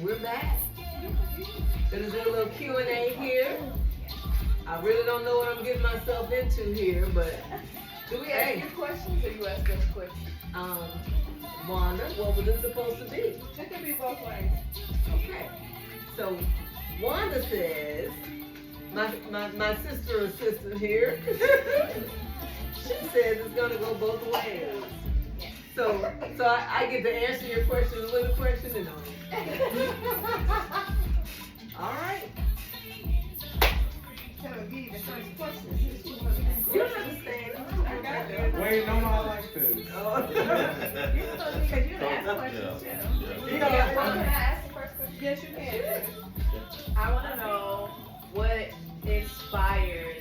We're back. Gonna do a little Q&A here. I really don't know what I'm getting myself into here, but Do we ask you questions or you ask us questions? Wanda, what was it supposed to be? It can be both ways. Okay. So Wanda says, my sister assistant here, she says it's gonna go both ways. So I get to answer your question with a question and all. All right. Tell me the first question. You don't understand. I got that. Wait, no, I like this. Oh. Because you ask questions too. Yeah. Can I ask the first question? Yes, you can. I want to know what inspired.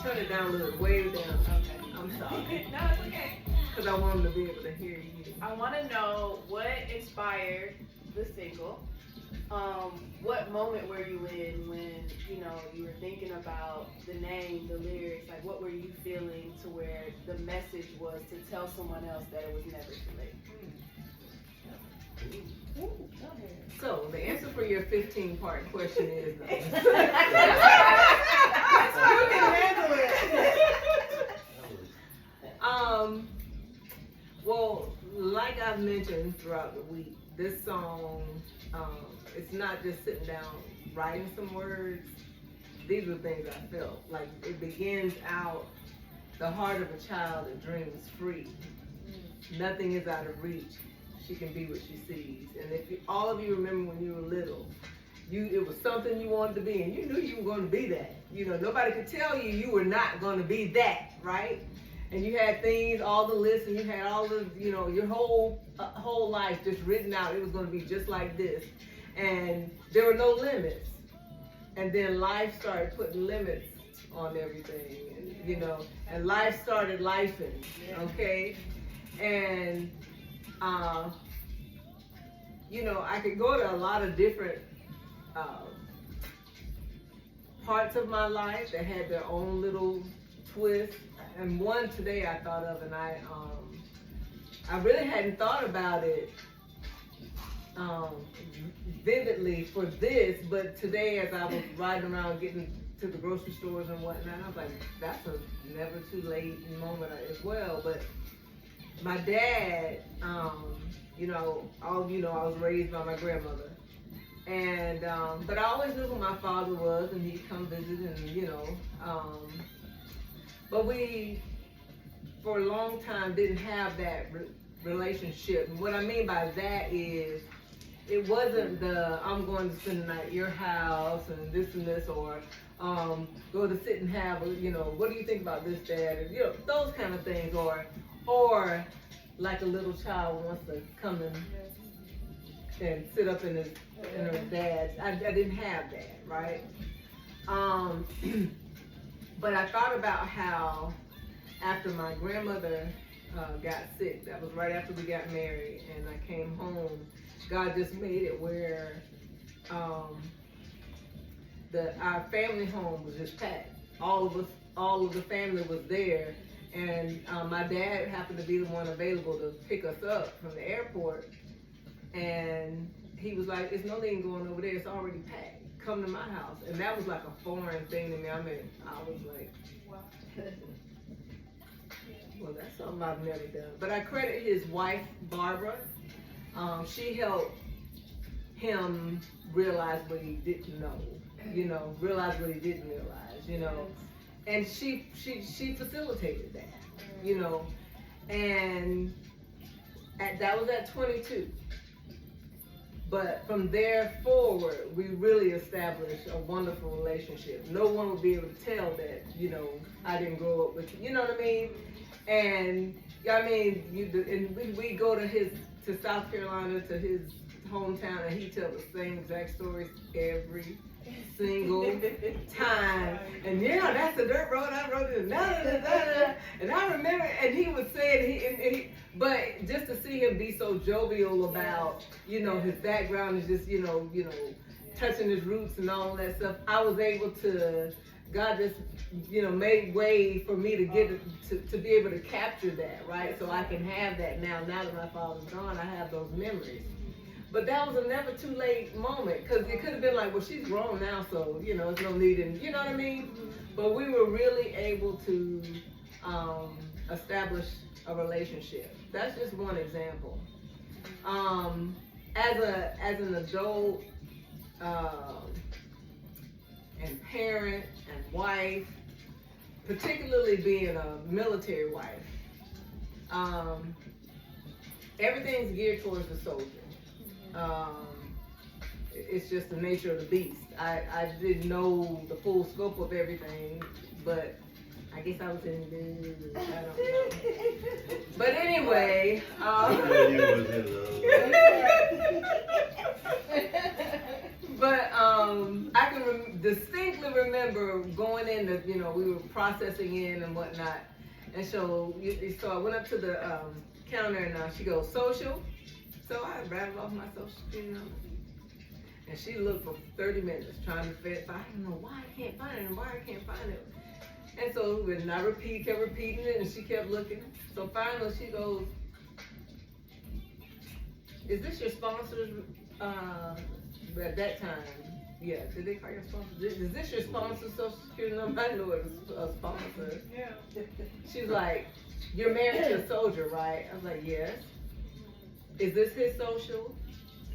Turn it down a little, way down. Okay. I'm sorry. No, it's okay. Because I want them to be able to hear you. I want to know what inspired the single. What moment were you in when, you were thinking about the name, the lyrics, like what were you feeling to where the message was to tell someone else that it was never too late? So the answer for your 15-part question is no. You can handle it. Well, like I've mentioned throughout the week, this song, it's not just sitting down writing some words. These are things I felt. Like it begins out, the heart of a child that dreams free. Nothing is out of reach. She can be what she sees. And if all of you remember when you were little, it was something you wanted to be, and you knew you were going to be that. Nobody could tell you you were not going to be that, right? And you had things, all the lists, and you had all the, your whole life just written out. It was going to be just like this. And there were no limits. And then life started putting limits on everything, and life started lifing, okay? And, I could go to a lot of different parts of my life that had their own little twist. And one today I thought of, and I really hadn't thought about it vividly for this, but today as I was riding around getting to the grocery stores and whatnot, I was like, that's a never too late moment as well. But my dad, I was raised by my grandmother, and but I always knew who my father was, and he'd come visit, and but we, for a long time, didn't have that relationship. And what I mean by that is, it wasn't I'm going to spend the night at your house and this, or go to sit and have, what do you think about this, Dad? And, those kind of things, or like a little child wants to come and sit up in her dad's. I didn't have that, right? But I thought about how after my grandmother got sick, that was right after we got married, and I came home, God just made it where our family home was just packed. All of the family was there, and my dad happened to be the one available to pick us up from the airport, and he was like, "There's no need in going over there, it's already packed. Come to my house." And that was like a foreign thing to me. I was like, wow. Well, that's something I've never done. But I credit his wife, Barbara. She helped him realize what he didn't know, realize what he didn't realize, and she facilitated that, and that was at 22. But from there forward, we really established a wonderful relationship. No one would be able to tell that, I didn't grow up with, you know what I mean? And we go to South Carolina, to his hometown, and he tells the same exact stories every single time. And that's the dirt road I rode in. And I remember, and he was saying, but just to see him be so jovial about, his background is just, touching his roots and all that stuff, I was able to, God just, made way for me to get to be able to capture that, right? So I can have that now. Now that my father's gone, I have those memories. But that was a never too late moment, because it could have been like, well, she's grown now, so, you know, it's no need, and you know what I mean? But we were really able to establish a relationship. That's just one example. As an adult and parent and wife, particularly being a military wife, everything's geared towards the soldier. It's just the nature of the beast. I didn't know the full scope of everything, but I guess I was in the, I don't know. But anyway, but I can distinctly remember going in the, you know, we were processing in and whatnot, and so I went up to the counter, and she goes, social. So I rattled off my social security number. And she looked for 30 minutes trying to find, I don't know why I can't find it and why I can't find it. And so when I kept repeating it, and she kept looking. So finally she goes, is this your sponsor's, at that time, yeah, did they call your sponsor? Is this your sponsor's social security number? I knew it was a sponsor. Yeah. She's like, you're married to a soldier, right? I was like, yes. Is this his social?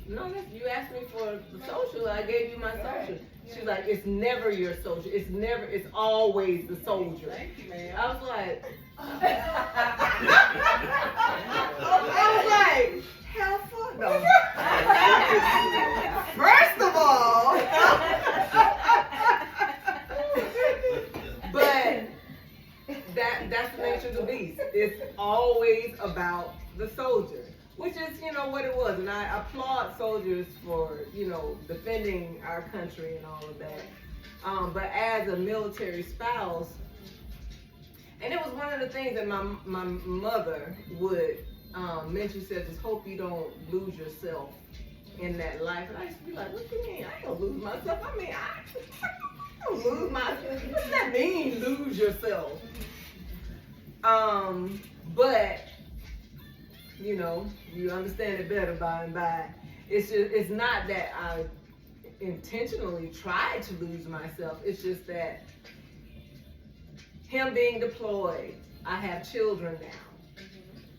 No, you asked me for the social, I gave you my social. She's like, it's never your social. It's always the soldier. Thank you, man. I was like, hell fuck no. First of all, but that's the nature of the beast. It's always about the soldier. Which is, you know, what it was. And I applaud soldiers for, you know, defending our country and all of that. But as a military spouse, and it was one of the things that my mother would mention, said, just hope you don't lose yourself in that life. And I used to be like, what do you mean? I ain't gonna lose myself. I mean, I don't lose myself. What does that mean, lose yourself? But you know, you understand it better by and by. It's not that I intentionally tried to lose myself. It's just that him being deployed, I have children now.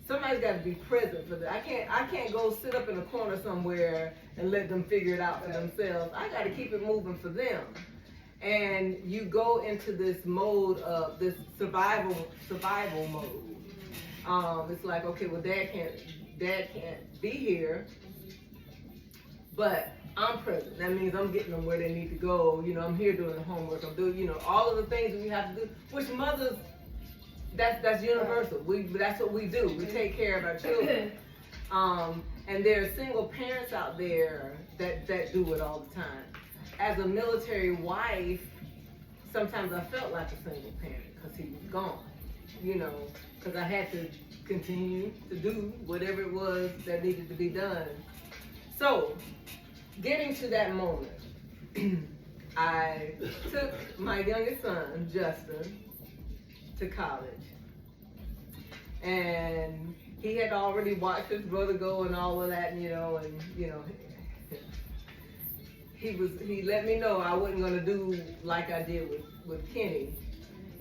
Somebody's got to be present for that. I can't go sit up in a corner somewhere and let them figure it out for themselves. I got to keep it moving for them. And you go into this mode of this survival mode. It's like, okay, well, dad can't be here, but I'm present. That means I'm getting them where they need to go. You know, I'm here doing the homework. I'm doing, you know, all of the things that we have to do, which mothers, that's universal. That's what we do. We take care of our children. And there are single parents out there that do it all the time. As a military wife, sometimes I felt like a single parent because he was gone, you know, because I had to continue to do whatever it was that needed to be done. So, getting to that moment, I took my youngest son, Justin, to college. And he had already watched his brother go and all of that, you know, and, you know, he let me know I wasn't gonna do like I did with Kenny.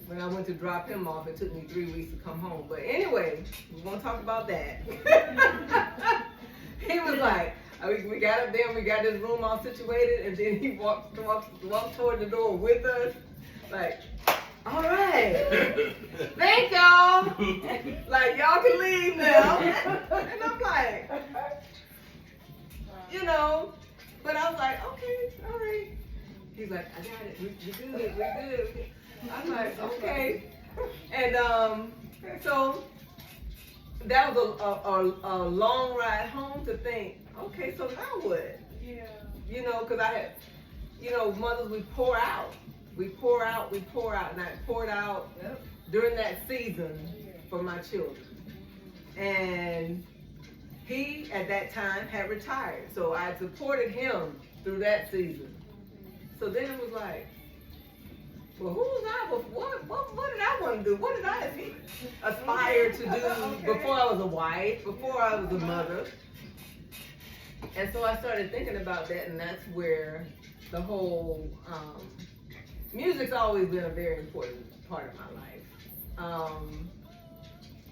When I went to drop him off, it took me 3 weeks to come home. But anyway, we won't talk about that. He was like, we got up there and we got this room all situated, and then he walked toward the door with us, like, all right, thank y'all. Like, y'all can leave now. And I'm like, you know, but I was like, okay, all right. He's like, I got it, we're good. I'm like, okay. And so that was a long ride home to think, okay, so now what? Yeah. You know, because I had, you know, mothers, we pour out. And I poured out during that season for my children. And he, at that time, had retired. So I supported him through that season. So then it was like, well, who was I? What did I want to do? What did I aspire to do before I was a wife, before I was a mother? And so I started thinking about that, and that's where the whole music's always been a very important part of my life.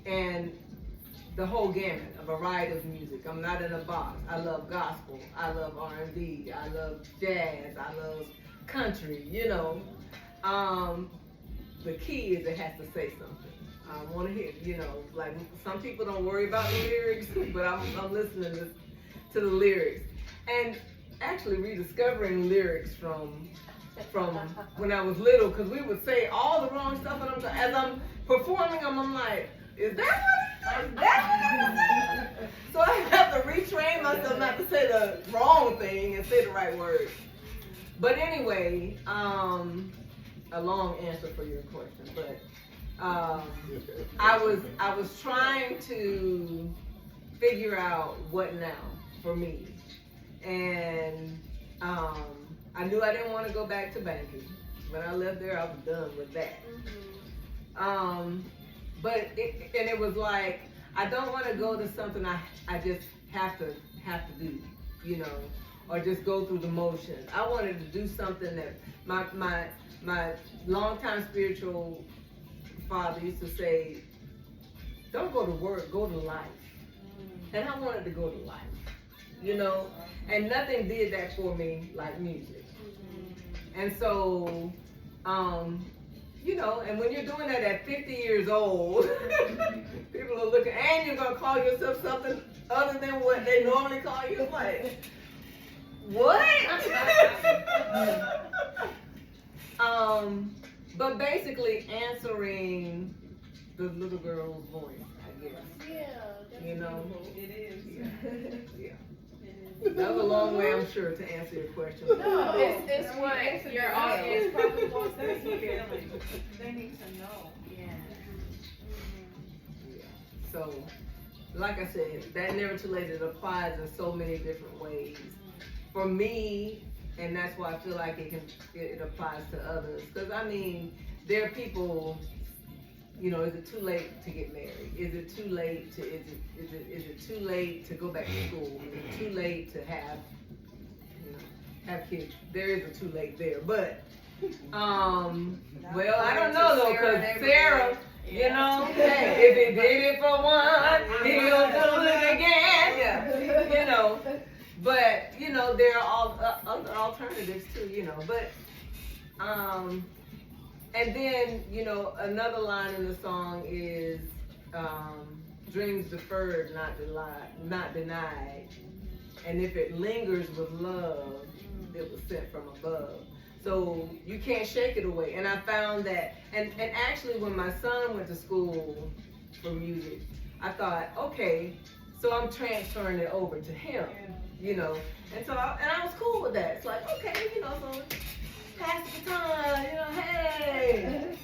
And the whole gamut, a variety of music. I'm not in a box. I love gospel. I love R&B. I love jazz. I love country, you know. The key is it has to say something. I want to hear, you know, like some people don't worry about the lyrics, but I'm listening to the lyrics. And actually rediscovering lyrics from when I was little, because we would say all the wrong stuff, and as I'm performing them, I'm like, is that what? Is that what? So I have to retrain myself not to say the wrong thing and say the right words. But anyway, a long answer for your question, but I was trying to figure out what now for me, and I knew I didn't want to go back to banking. When I left there, I was done with that. But it was like, I don't want to go to something I just have to do, you know, or just go through the motions. I wanted to do something that my longtime spiritual father used to say, don't go to work, go to life. And I wanted to go to life, you know, and nothing did that for me like music. And so, you know, and when you're doing that at 50 years old, people are looking, and you're gonna call yourself something other than what they normally call you. It's like, what? But basically answering the little girl's voice, I guess. Yeah, that's You know? beautiful. It is. Yeah. That was a long way, I'm sure, to answer your question. No, it's what your audience probably wants to hear. They need to know. Yeah. Yeah. So, like I said, that never too late, it applies in so many different ways. For me, and that's why I feel like it applies to others. Because I mean, there are people, you know, is it too late to get married? Is it too late to is it too late to go back to school? Is it too late to have, you know, have kids? There is a too late there, but well, I don't know though, because Sarah, you know, hey, if he did it for one, he'll do it again. Yeah, you know. But you know, there are all other alternatives too, you know. But and then, you know, another line in the song is dreams deferred, not denied. And if it lingers with love, it was sent from above. So you can't shake it away. And I found that, and actually when my son went to school for music, I thought, okay, so I'm transferring it over to him, you know. And so I was cool with that. It's like, okay, you know, so pass the baton, you know, hey.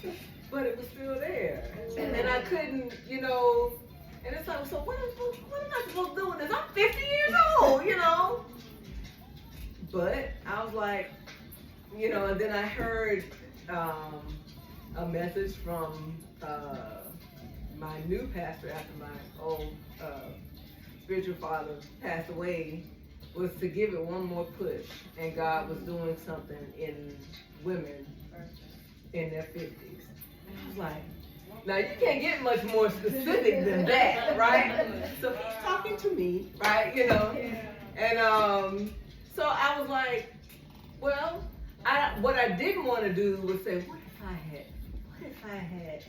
But it was still there. And I couldn't, you know, and it's like, so what am I supposed to do with this? I'm 50 years old, you know. But I was like, you know, and then I heard a message from my new pastor after my old spiritual father passed away, was to give it one more push. And God was doing something in women in their 50s. And I was like, now you can't get much more specific than that, right? So he's talking to me, right? You know? And so I was like, well, what I didn't want to do was say, what if I had,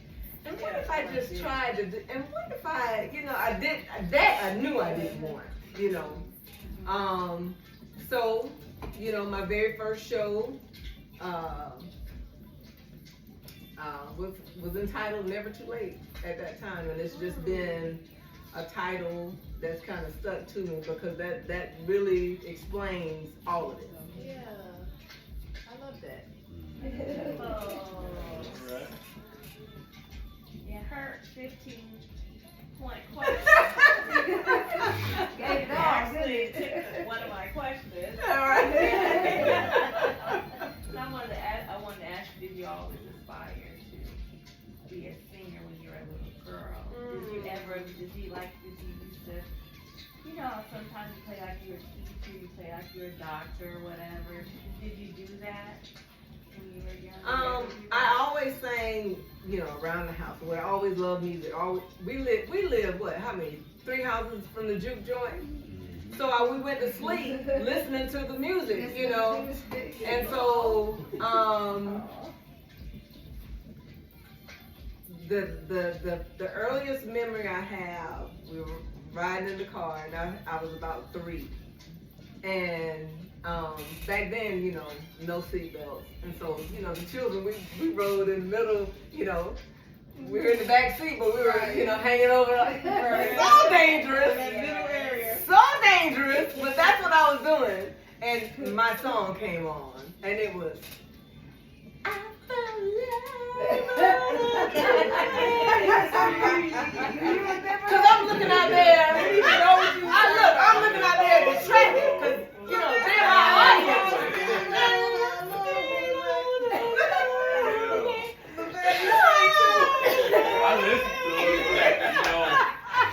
and what if I just tried to do, and what if I, you know, I did, that I knew I didn't want, you know. So, you know, my very first show was entitled Never Too Late at that time, and it's just been a title that's kind of stuck to me because that really explains all of it. Yeah, I love that. Yeah, her 15-point question. Get it off. Actually took one of my questions. All right. So I wanted to ask you, did you always aspire to be a singer when you were a little girl? Did you used to, you know, sometimes you play like you were key like you're a doctor or whatever. Did you do that when you were young? I always sang, around the house. I always loved music. We live what? How many? 3 houses from the juke joint. So we went to sleep listening to the music, And so the earliest memory I have, we were riding in the car, and I was about 3, and back then, no seatbelts, and so the children, we rode in the middle, we were in the back seat, but we were hanging over, so dangerous, so dangerous, but that's what I was doing, and my song came on, and it was I found because I'm looking out there. I'm looking out there distracted because they're my audience. I listened to it.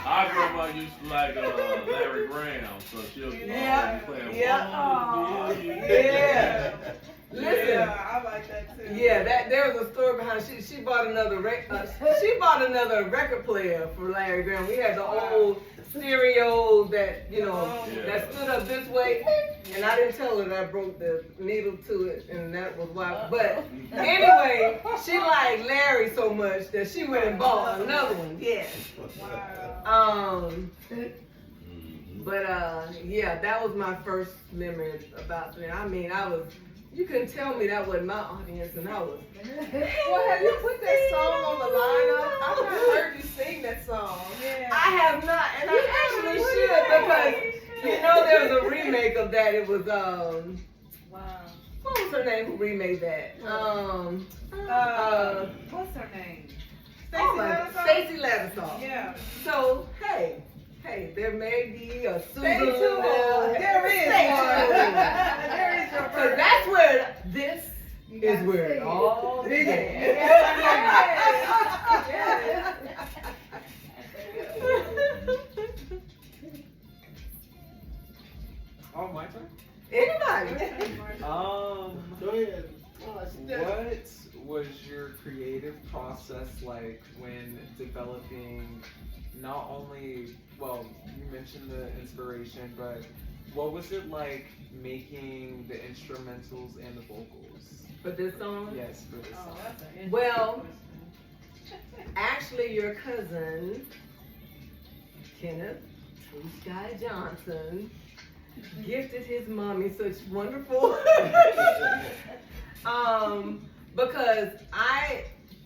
Our grandma used to like Larry Graham, so she'll be playing. Yeah. Listen, I like that too. yeah, there was a story behind. She bought another record player for Larry Graham. We had the old stereo that that stood up this way, and I didn't tell her that I broke the needle to it, and that was why. But anyway, she liked Larry so much that she went and bought another one. Yes. Wow. But that was my first memory about it. I mean, you couldn't tell me that wasn't my audience, and I was. Well, have you put that song on the lineup? I've not heard you sing that song. Yeah. I have not, and I actually should, because there was a remake of that. It was Wow. what was her name who remade that? What's her name? Stacey Lattisaw. Yeah. So hey, there may be a Susan. Stay tuned. There is one. There is your Because that's where this is where it all began. Oh, my turn? Anybody? Go ahead. What was your creative process like when developing not only, well, you mentioned the inspiration, but what was it like making the instrumentals and the vocals? For this song? Yes, for this song. Well, actually, your cousin, Kenneth True Sky Johnson, gifted his mommy such wonderful, because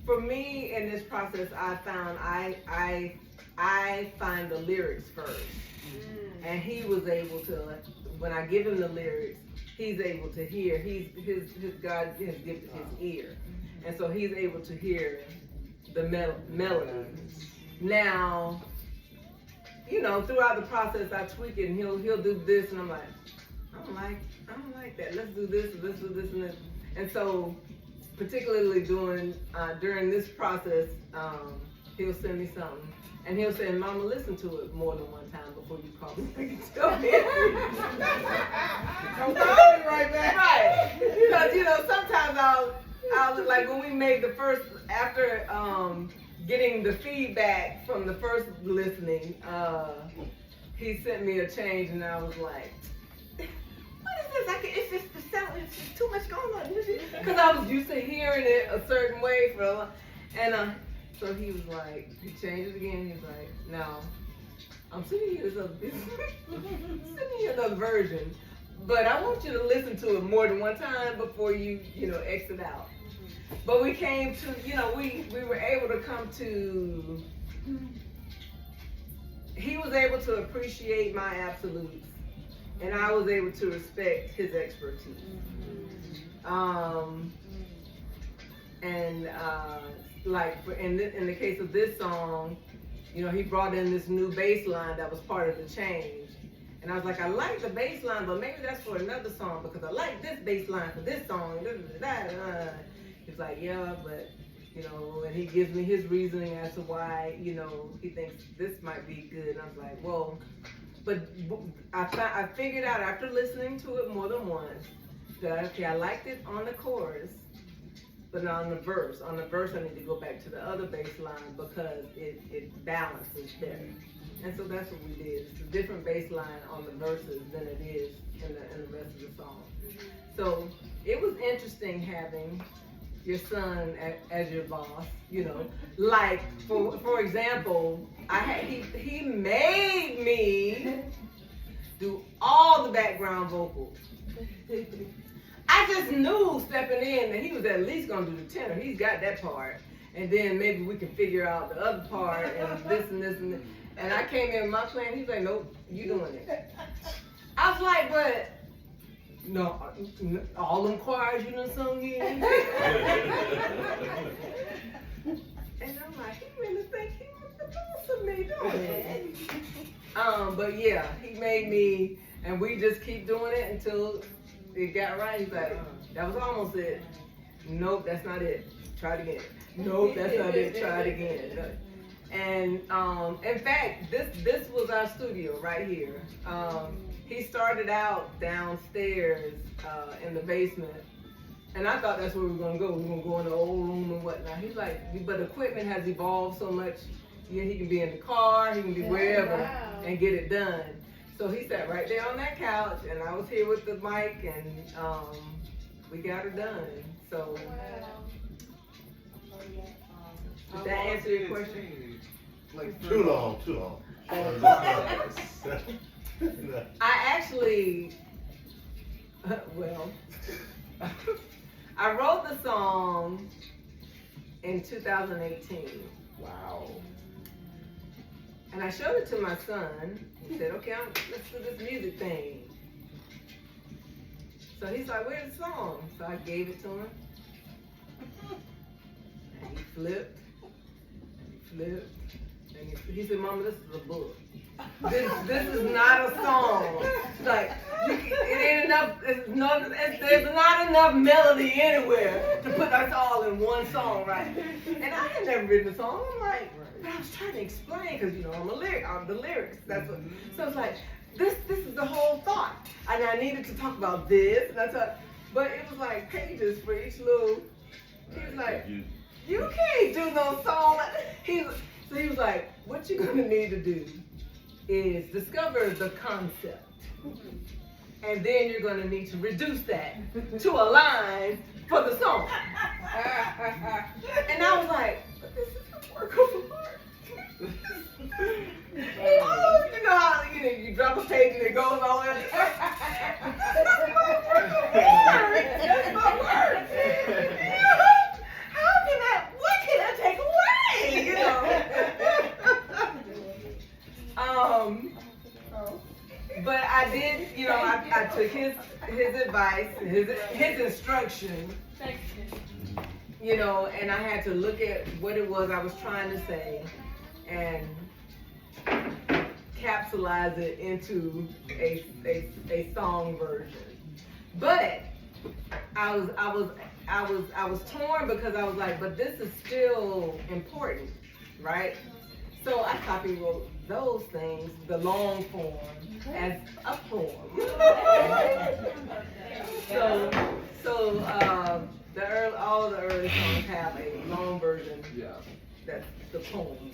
for me in this process, I found I find the lyrics first, and he was able to, when I give him the lyrics, he's able to hear. His God has gifted his ear, and so he's able to hear the melody. Now, throughout the process, I tweak it, and he'll do this, and I'm like, I don't like that. Let's do this, and this. And so, particularly during this process, he'll send me something. And he'll say, Mama, listen to it more than one time before you call me. Tell me. Don't call me right back. Right. Because, sometimes I'll like when we made the first, after getting the feedback from the first listening, he sent me a change, and I was like, what is this? It's just the sound, it's just too much going on. Because I was used to hearing it a certain way for a long, and so he was like, he changed it again. He was like, no, I'm sending you another version, but I want you to listen to it more than one time before you exit out. But we came to, we were able to come to, he was able to appreciate my absolutes, and I was able to respect his expertise. In the case of this song, he brought in this new bass line that was part of the change. And I was like, I like the bass line, but maybe that's for another song, because I like this bass line for this song. He's like, yeah, but, and he gives me his reasoning as to why, he thinks this might be good. And I was like, well, But I figured out after listening to it more than once that, okay, I liked it on the chorus, but not on the verse. On the verse, I need to go back to the other bass line because it balances better. And so that's what we did. It's a different bass line on the verses than it is in the rest of the song. So it was interesting having your son as your boss, you know. Like, for example, he made me do all the background vocals. I just knew stepping in that he was at least gonna do the tenor. He's got that part. And then maybe we can figure out the other part and this and this and this. And I came in with my plan, he's like, nope, you doing it. I was like, but no, all them choirs you done sung in. And I'm like, he really think he was the boss of me, don't he? But yeah, he made me, and we just keep doing it until it got right. He's like, that was almost it. Nope, that's not it. Try it again. Nope, that's not it. Try it again. And in fact, this was our studio right here. He started out downstairs in the basement, and I thought that's where we were gonna go. We were gonna go in the old room and whatnot. He's like, but equipment has evolved so much. Yeah, he can be in the car, he can be wherever, and get it done. So he sat right there on that couch, and I was here with the mic, and we got her done. So, did that answer your question? Like too long. I actually, well, I wrote the song in 2018. Wow. And I showed it to my son. He said, okay, let's do this music thing. So he's like, where's the song? So I gave it to him. And he flipped. And he said, Mama, this is a book. This is not a song. Like, it ain't enough, there's not enough melody anywhere to put us all in one song, right? And I had never written a song. I'm like, but I was trying to explain, because, you know, I'm the lyrics. That's what, so it's like, this is the whole thought. And I needed to talk about this, and that's what, but it was like pages for each little, he was like, you can't do no song. So he was like, what you're gonna need to do is discover the concept. And then you're gonna need to reduce that to a line for the song. And I was like, but this is a work of art. Oh, you know how you drop a page and it goes all the way. That's my work. What can I take away? You know. But I did, you know, I took his advice, his instruction, you know, and I had to look at what it was I was trying to say and capsulize it into a song version. But I was torn because I was like, but this is still important, right? So I copywrote those things, the long form, as a poem. So all the early songs have a long version. Yeah. That's the poem.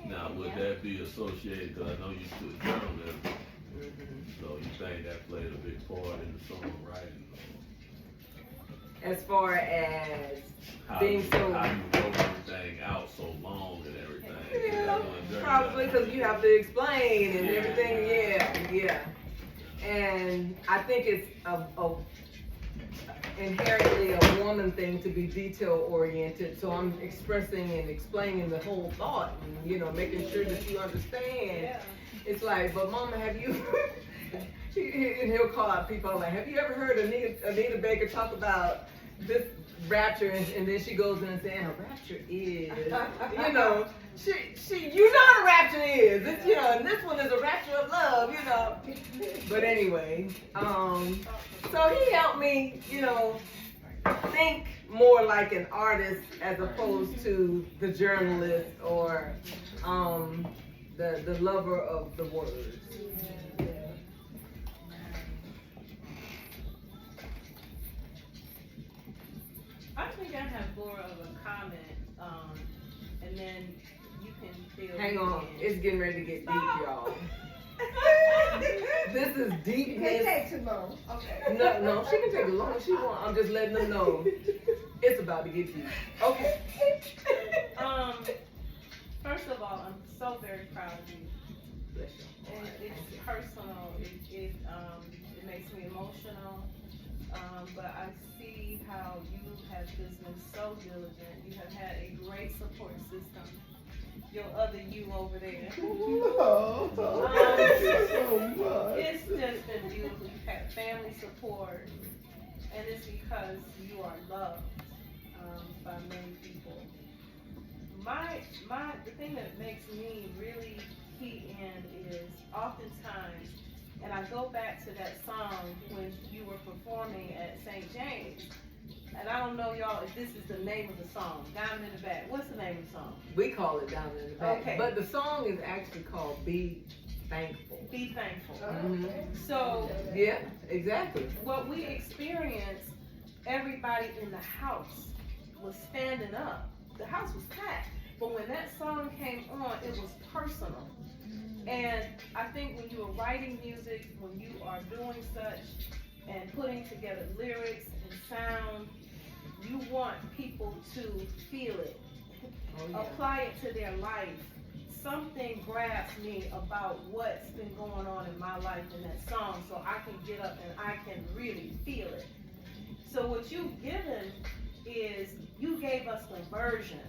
Now, would that be associated, because I know you took journalism, so you think that played a big part in the songwriting? As far as How being you so... wrote everything out so long and everything. Yeah, probably because you have to explain and everything, yeah. And I think it's inherently a woman thing to be detail oriented, so I'm expressing and explaining the whole thought and, you know, making sure that you understand. Yeah. It's like, but Mama, have you, and he'll call out people like, have you ever heard Anita Baker talk about this rapture, and then she goes in and saying, a rapture is, you know, you know what a rapture is, it's, you know, and this one is a rapture of love, you know. But anyway, so he helped me, you know, think more like an artist as opposed to the journalist or the lover of the words. I think I have more of a comment, and then you can feel. Hang on, it's getting ready to get deep, y'all. This is It deepness. can't take too long. Okay. No, she can take as long as she wants. I'm just letting them know it's about to get deep. Okay. First of all, I'm so very proud of you. Bless you. And it's personal. It makes me emotional. But I see how you have just been so diligent. You have had a great support system. Your other you over there. It's just been beautiful. You've had family support, and it's because you are loved by many people. The thing that makes me really key in is oftentimes, and I go back to that song when you were performing at St. James, and I don't know y'all if this is the name of the song, Diamond in the Back. What's the name of the song? We call it Diamond in the Back. Okay. But the song is actually called Be Thankful. Be Thankful. Mhm. So Yeah, exactly. what we experienced, everybody in the house was standing up. The house was packed. But when that song came on, it was personal. And I think when you are writing music, when you are doing such and putting together lyrics and sound, you want people to feel it, Oh, yeah. apply it to their life. Something grabs me about what's been going on in my life in that song, so I can get up and I can really feel it. So what you've given is you gave us the version,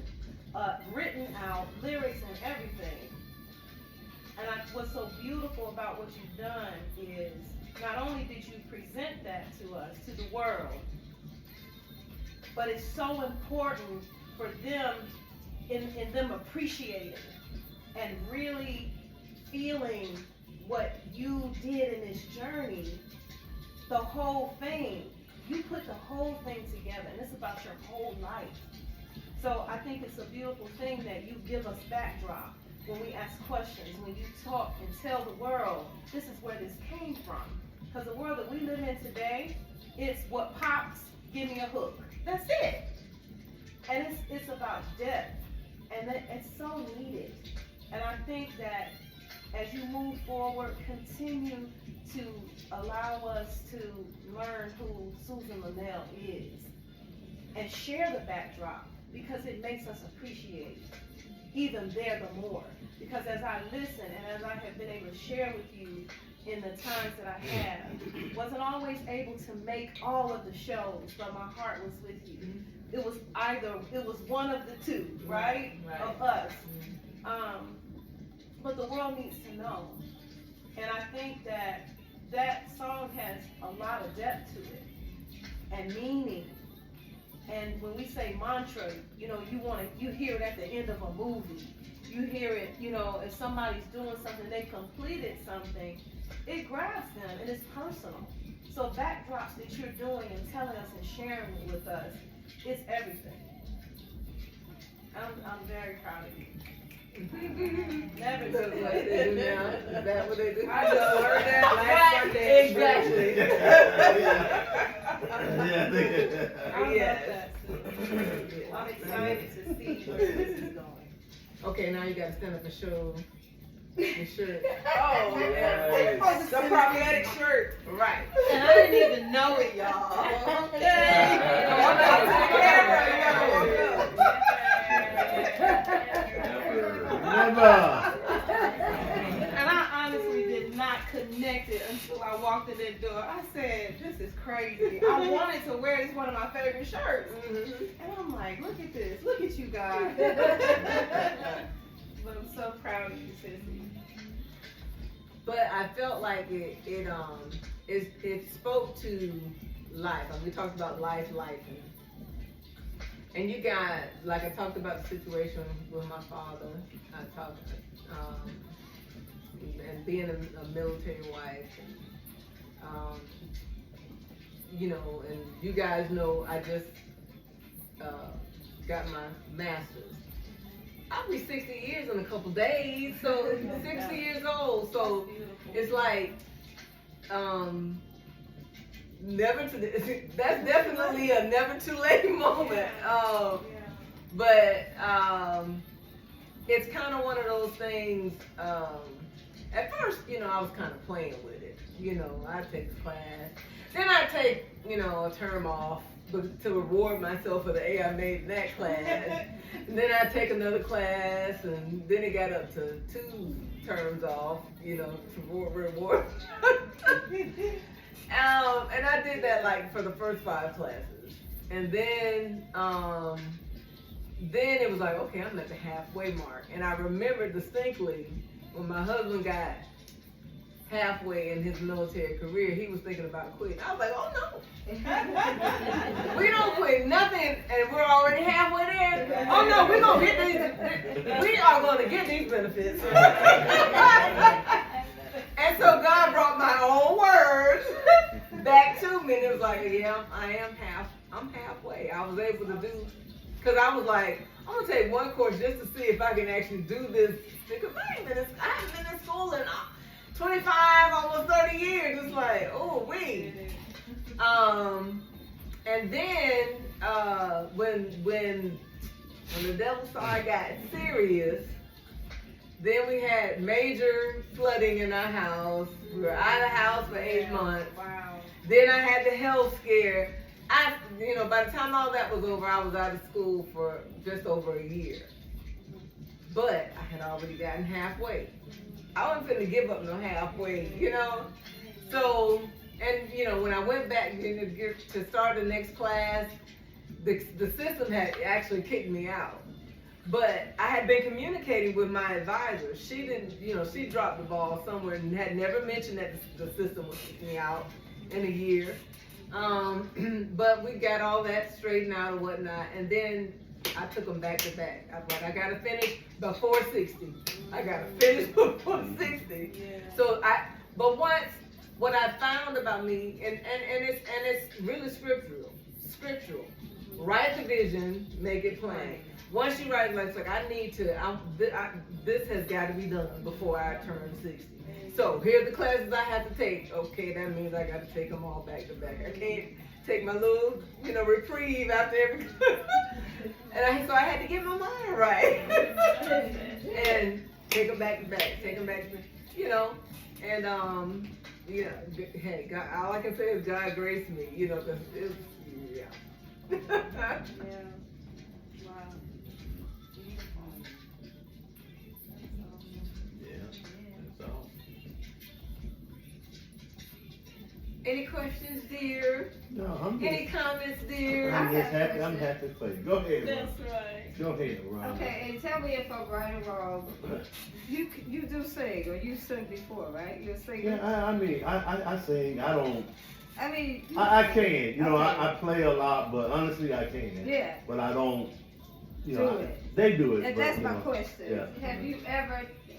written out, lyrics and everything. And what's so beautiful about what you've done is not only did you present that to us, to the world, but it's so important for them, in them appreciating and really feeling what you did in this journey, the whole thing. You put the whole thing together, and it's about your whole life. So I think it's a beautiful thing that you give us backdrop when we ask questions, when you talk and tell the world, this is where this came from. Because the world that we live in today, it's what pops, give me a hook. That's it. And it's about depth, and it's so needed. And I think that as you move forward, continue to allow us to learn who Susan LaNell is and share the backdrop, because it makes us appreciate even there the more. Because as I listen and as I have been able to share with you in the times that I have, wasn't always able to make all of the shows, but my heart was with you. It was one of the two, right? Right. Of us. But the world needs to know. And I think that song has a lot of depth to it and meaning. And when we say mantra, you hear it at the end of a movie. You hear it, if somebody's doing something, they completed something, it grabs them and it's personal. So backdrops that you're doing and telling us and sharing it with us, it's everything. I'm very proud of you. Never That's what they do now. Is that what they do? I just learned that last Sunday. Exactly. I love Yes. that too. I'm excited to see where this is going. Okay, now you gotta stand up and show your shirt. Oh, yeah. The problematic shirt. Right. And I didn't even know it, y'all. Okay. Walk up to the camera. You gotta walk up. And I honestly did not connect it until I walked in that door. I said, this is crazy. I wanted to wear it. It's one of my favorite shirts. And I'm like, look at this. Look at you guys. But I'm so proud of you, Sissy. But I felt like it spoke to life. I mean, we talked about life, and you got, like, I talked about the situation with my father. I talked, and being a military wife, and, and you guys know I just got my master's. I'll be 60 years in a couple days, so 60 years old. So it's like, never to. That's definitely a never too late moment. But it's kind of one of those things. At first, I was kind of playing with it. I'd take a class, then I'd take, a term off to reward myself for the A I made in that class. And then I'd take another class, and then it got up to 2 terms off, to reward. And I did that like for the first 5 classes. And then it was like, okay, I'm at the halfway mark. And I remember distinctly when my husband got halfway in his military career, he was thinking about quitting. I was like, oh no. We don't quit nothing and we're already halfway there. Oh no, we're gonna get these, we are gonna get these benefits. And so God brought my own words back to me, and it was like, yeah, I'm halfway. I was able to do, because I was like, I'm gonna take one course just to see if I can actually do this, because I haven't been in school in 25, almost 30 years. It's like, oh, wait. And then when the devil saw I got serious, then we had major flooding in our house. We were out of the house for 8 months. Wow. Then I had the health scare. By the time all that was over, I was out of school for just over a year. But I had already gotten halfway. I wasn't finna give up no halfway, So, and when I went back to start the next class, the system had actually kicked me out. But I had been communicating with my advisor. She didn't, she dropped the ball somewhere and had never mentioned that the system was kicking me out in a year. But we got all that straightened out and whatnot. And then I took them back to back. I was like, I gotta finish before 60. I gotta finish before 60. Yeah. So but once, what I found about me, and it's really scriptural. Write the vision, make it plain. Once you write, it's like, I need to, this has got to be done before I turn 60. So here are the classes I have to take. Okay, that means I got to take them all back to back. I can't take my little, reprieve after every class. So I had to get my mind right. And take them back to back, And, hey, God, all I can say is God graced me, because it's, yeah. Yeah. Wow. Any questions, dear? No, I'm Any comments, dear? I'm just happy. I'm happy to play. Go ahead, Ron. That's right. Go ahead, Ron. Okay, and tell me if I'm right or wrong. You do sing, or you sung before, right? You're a singer. Yeah, I mean, I sing. I don't. I mean. I can. You know, Okay. I play a lot, but honestly, I can. Yeah. But I don't. Do it. They do it. And but, that's you my know, question. yeah. Has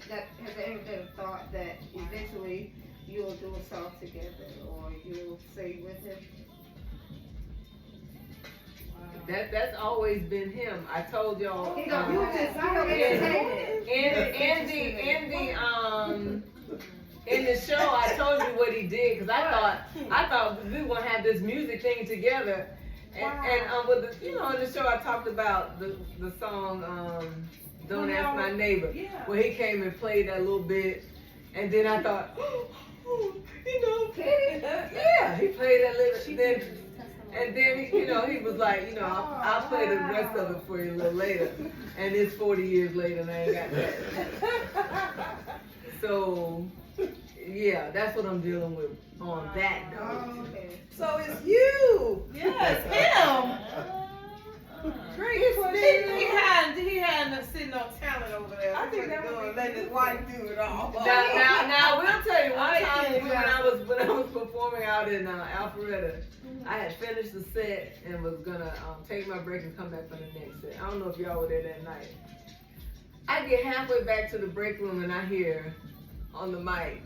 there ever been a thought that eventually you'll do a song together, or you'll sing with him? That's always been him. I told y'all. He don't do that. He don't entertain it. In the show, I told you what he did, because I thought we were gonna have this music thing together. And with the, in the show I talked about the song Don't Ask My Neighbor, where he came and played that little bit, and then I thought, yeah, he played that little bit. And then he was like, I'll play the rest of it for you a little later. And it's 40 years later and I ain't got that. So yeah, that's what I'm dealing with on that note. Oh, okay. So it's you. Yes, him. Great. He had sitting on talent over there. I think that was letting his wife do it all. Now we'll tell you one time when I was performing out in Alpharetta, I had finished the set and was gonna take my break and come back for the next set. I don't know if y'all were there that night. I get halfway back to the break room and I hear on the mic.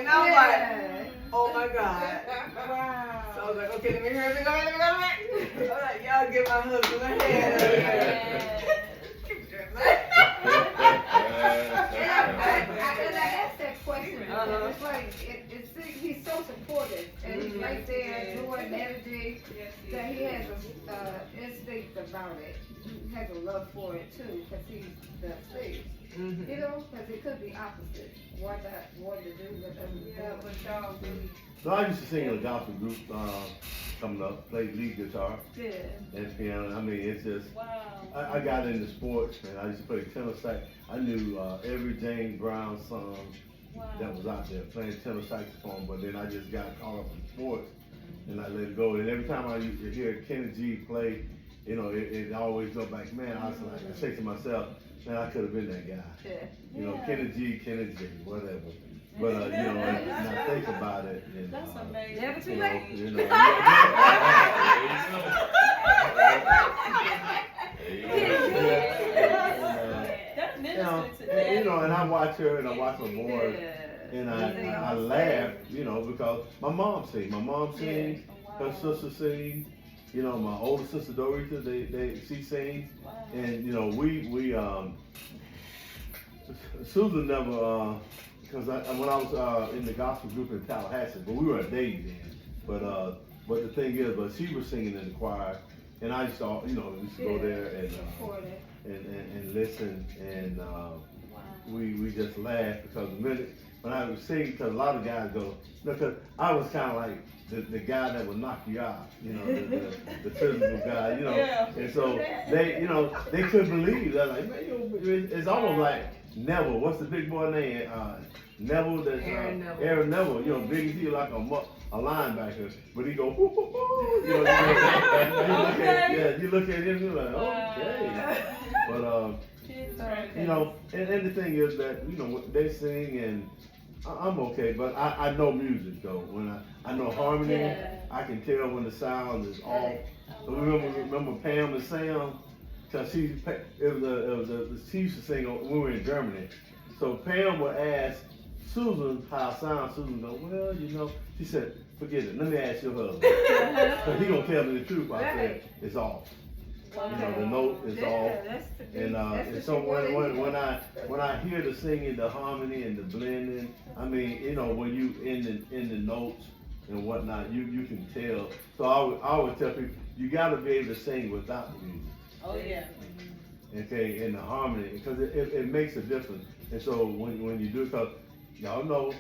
And I was like, Yeah. oh my God. Wow. So I was like, okay, let me hear it. Let me go back. I'm like, y'all give my husband a hand. And I asked that question because it's like, he's so supportive and he's right there doing energy, that he has a instinct about it. He has a love for it too, because he's the same. You know, because it could be opposite. One that wanted to do with them. Yeah, but y'all really. So I used to sing in a gospel group, coming up, played lead guitar Yeah. and piano. I mean, it's just, Wow. I got into sports, man. I used to play tenor sax. I knew every James Brown song that was out there, playing tenor saxophone, but then I just got caught up in sports and I let it go. And every time I used to hear Kenny G play, you know, it always go back, man, I was like, I say to myself, man, I could have been that guy. Yeah. You know, Kenny G, whatever. But, you know, and I think about it. And, That's amazing. Never too you know, late. you know, That you know, ministered to and, you that. know, and I watch her and I watch my boys. And I laugh, you know, because my mom sings. My mom sings, her sister sings, you know, my older sister Dorita, she sings. And, you know, we Susan never, because when I was in the gospel group in Tallahassee, but we were a dating then. But the thing is, but she was singing in the choir, and I used to, you know, used to go there and listen, and we just laughed because the minute when I was singing, because a lot of guys go, because I was kind of like the guy that would knock you out, you know, the physical guy, you know, and so they, you know, they couldn't believe. They're like, man, you know, it's almost like Neville. What's the big boy name? Neville. That's Aaron Neville. You know, big as he like a linebacker, but he go, hoo, hoo, hoo. You know, you look at him, you're like, okay, but you know, and the thing is that, you know, they sing and I'm okay, but I know music though. When I know harmony, I can tell when the sound is off. So remember Pam and Sam, cause she used to sing when we were in Germany. So Pam would ask Susan how it sounds. Susan go, well, you know, she said, forget it. Let me ask your husband, cause he gonna tell me the truth. I said it's off. You know, the note is off. And so when I hear the singing, the harmony and the blending, I mean, you know, when you in the notes and whatnot, you can tell. So I would tell people, you gotta be able to sing without the music. Oh yeah. Okay, and the harmony, because it makes a difference. And so when you do, because y'all know,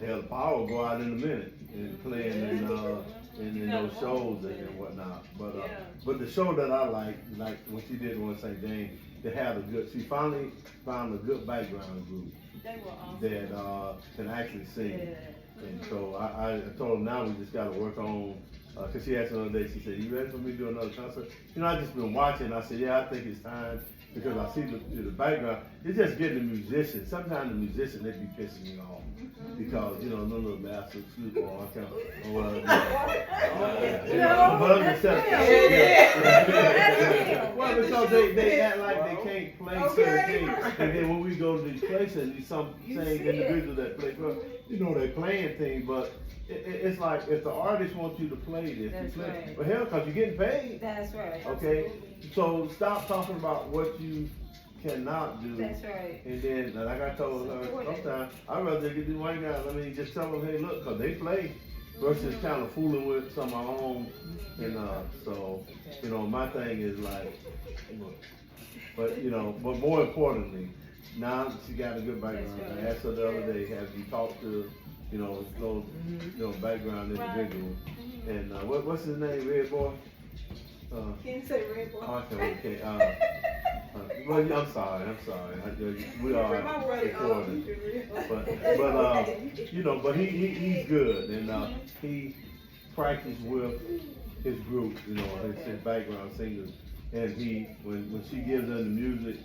hell, the power will go out in a minute and playing in those shows and whatnot. But the show that I like when she did one St. James, she finally found a good background group They were awesome. that can actually sing. And so I told her now we just got to work on, because she asked me the other day, she said, you ready for me to do another concert? You know, I just been watching. I said, yeah, I think it's time, because I see the background. It's just getting the musicians. Sometimes the musicians, they be pissing me off. Because, you know, no little bastard sleep on account or whatever. But I'm just saying. Well, because they act like they can't play certain things. And then when we go to these places, these some same individuals that play, well, you know, they're playing things, but it's like if the artist wants you to play this, you play. Right. Well, hell, because you're getting paid. That's right. Okay? So stop talking about what you cannot do. That's right. And then, like I told her, sometimes I'd rather get these white guys, I mean, just tell them, hey, look, because they play, versus kind of fooling with some of our own. And so, you know, my thing is like, but, you know, but more importantly, now she got a good background. I asked her the other day, have you talked to, you know, those, you know, background individuals? And what's his name, Red Boy? Can you say Red Boy? Okay. Well, I'm sorry. We are recording, but you know, but he's good, and he practiced with his group, you know, his background singers, and when she gives them the music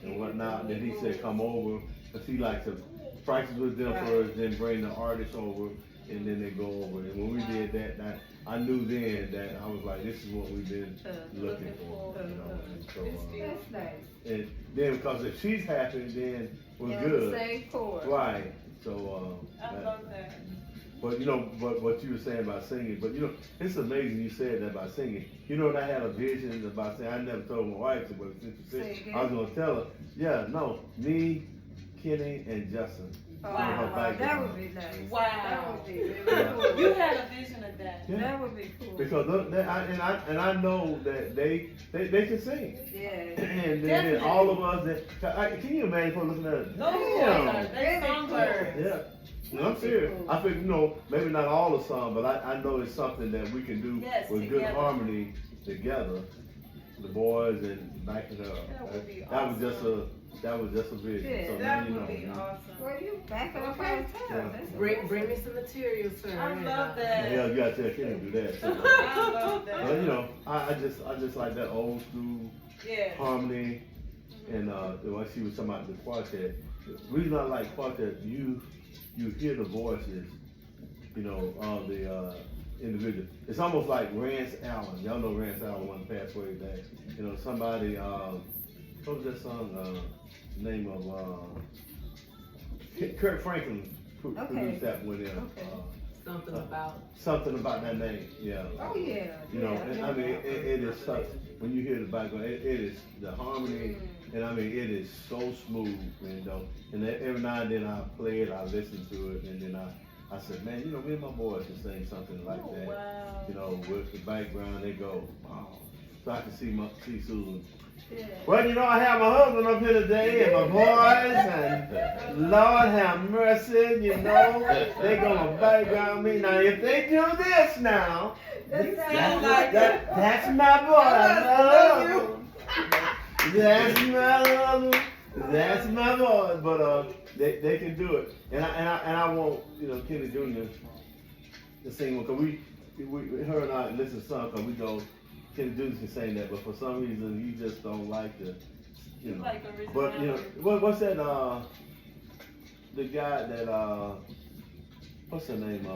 and whatnot, then he said come over, because he likes to practice with them first, then bring the artist over, and then they go over. And when we did that, I knew then that I was like, this is what we've been looking for, you know. And so, That's nice. and then because if she's happy, then we're Yeah, good. same chord. Right. So, I love that. but you know, but what you were saying about singing, but you know, it's amazing you said that about singing. You know, I had a vision about saying, I never told my wife, but since you said, I was gonna tell her, yeah, no, me, Kenny, and Justin. Wow, that would be nice. That Wow. would be really cool. You had a vision of that. Yeah. That would be cool. Because I know that they can sing. Yeah. And then all of us can you imagine for looking at it? Those boys are, they songbirds. Yeah. No, I'm serious. I think, you know, maybe not all the song, but I know it's something that we can do Yes, with good together. harmony together. The boys and backing it up. That would be That was just a vision. Yeah, so now That you would know. be awesome. Well, you back it up all the time. Yeah. That's Bring me some material, sir. I love that. Yeah, you gotta tell Kenny to do that. So. I love that. But you know, I just like that old school Yeah. harmony, and when she was talking about the quartet, the reason I like quartet, you hear the voices, you know, of the individual. It's almost like Rance Allen. Y'all know Rance Allen, one passed away today. You know, somebody, what was that song? Name of Kurt Franklin produced that with him. Okay. Something about. That name, yeah. Oh, yeah. You know, yeah, and I mean, it is such, when you hear the background, it is the harmony, and I mean, it is so smooth, you know. And then every now and then I play it, I listen to it, and then I said, man, you know, me and my boys can sing something like that. Wow. You know, with the background, they go, wow. So I can see Susan. Yeah. Well, you know, I have my husband up here today, and my boys, and Lord have mercy, you know, they gonna background me. Now, if they do this now, that's my boy. I love him. That's my boy. But they can do it, and I want, you know, Kenny Jr. to sing one, cause we her and I listen to some, cause we go. Kenny Jr. can sing that, but for some reason he just don't like the, you know. Like But you know, what's that? The guy that what's her name?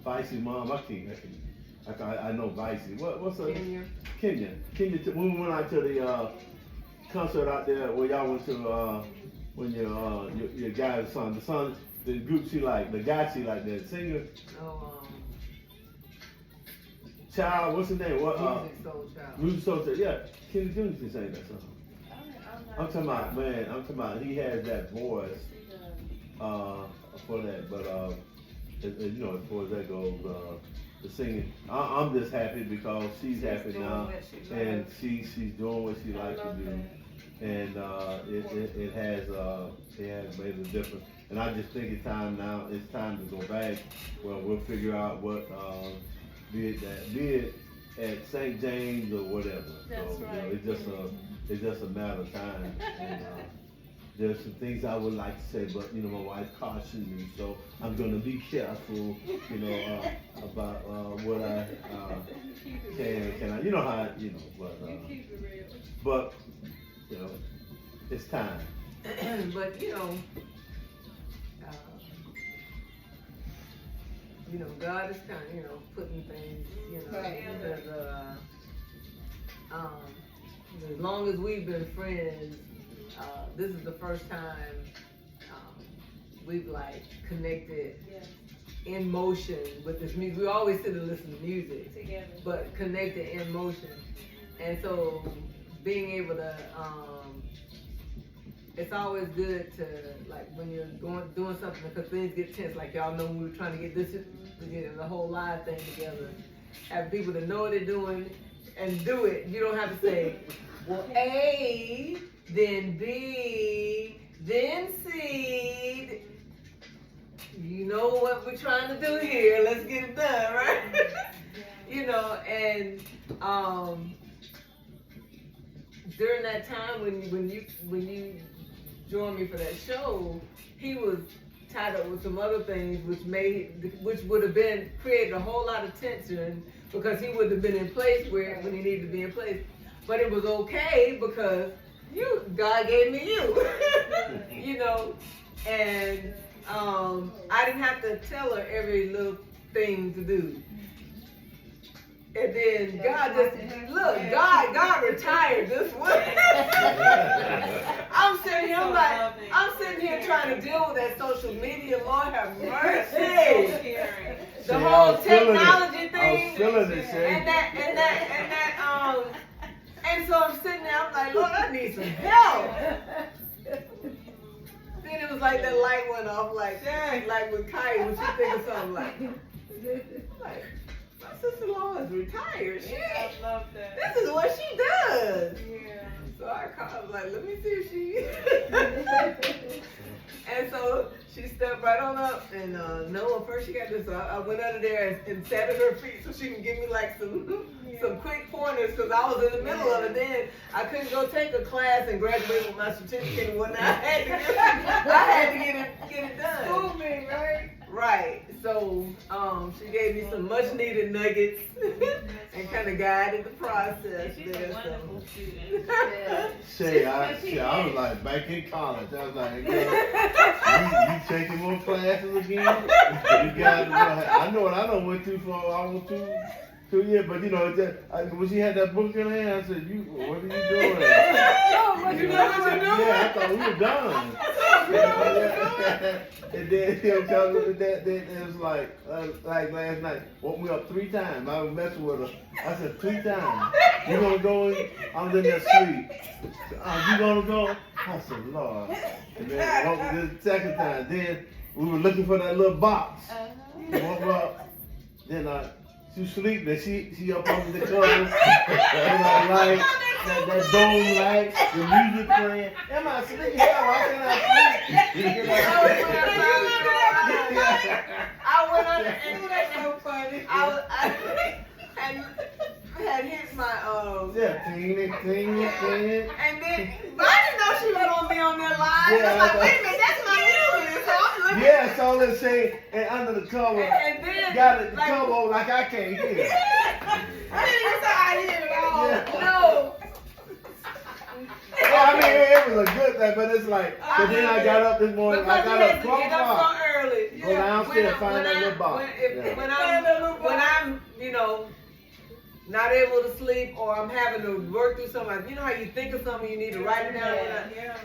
Vicey mom. I know Vicey. What's her name? Kenya. When we went out to the concert out there, where y'all went to, when your guy's son, the group she liked, the guy she liked, the singer. Child, what's his name? What? Music Soul Child. Music Soul Child. Yeah, Kenny Jr. can sing that song. I'm talking about, man. I'm talking about. He has that voice for that. But you know, as far as that goes, the singing, I'm just happy because she's happy now, and she's doing what she likes to do, and it has made a difference. And I just think it's time now. It's time to go back. Well, we'll figure out what. Be it at St. James or whatever. That's so, right. You know, it's just a matter of time. And, there's some things I would like to say, but you know, my wife cautioned me, so I'm gonna be careful, you know, about what I can. You know how, you know, but you know, it's time. But you know, God is kind of, you know, putting things, you know, because as long as we've been friends, this is the first time we've like connected in motion with this music. We always sit and listen to music Together. but connected in motion, and so being able to. It's always good to, like, when you're doing something, because things get tense, like y'all know when we were trying to get this, you know, the whole live thing together, have people to know what they're doing and do it. You don't have to say, well, A, then B, then C. You know what we're trying to do here. Let's get it done, right? You know, and during that time when you joined me for that show, he was tied up with some other things which would have created a whole lot of tension, because he would have been in place when he needed to be in place. But it was okay because God gave me you. You know, and I didn't have to tell her every little thing to do. And then God God retired this week. I'm sitting here, I'm sitting here trying to deal with that social media. Lord have mercy. The whole technology thing. And so I'm sitting there, I'm like, Lord, I need some help. Then it was like that light went off, like with Kai, when she think of something like my sister-in-law is retired. I love that. This is what she does. Yeah. So I called, like, let me see if she. And so she stepped right on up, and no, first she got this. So I went under there and sat at her feet so she can give me like some quick pointers, because I was in the middle of it. Then I couldn't go take a class and graduate with my certificate and whatnot. I had to get it done. School me, right? Right. So she gave me some much needed nuggets and kind of guided the process there. Shay, I was like back in college. I was like, you taking more classes again? You got, I know what I done went to for almost 2 years, but you know, when she had that book in her hand, I said, what are you doing? Yeah, I thought we were done. And then he'll tell me that it was like last night, woke me up 3 times. I was messing with her. I said 3 times. You gonna go in? I'm in there sleep. You gonna go? I said, Lord. And then woke me the second time. Then we were looking for that little box. Woke up. Then she sleep, and she up under the covers, and I like that dome light, the music playing. Am I asleep? Hell, why can't I sleep? I went under, and that's so funny. I had hit my ting. and then but I didn't know she was gonna be on that line. I was like, wait a minute, that's my music. So I'm looking. Yeah, so let's say, and under the cover, and then got it, the cover over like I can't hear. I didn't even say I hear it all. Yeah. No. Well, I mean, it was a good thing, but it's like, but then I got up this morning, I got up 12 get up o'clock. so early. Go downstairs, find that little box. When I'm, not able to sleep, or I'm having to work through something, you know how you think of something, you need to write it down.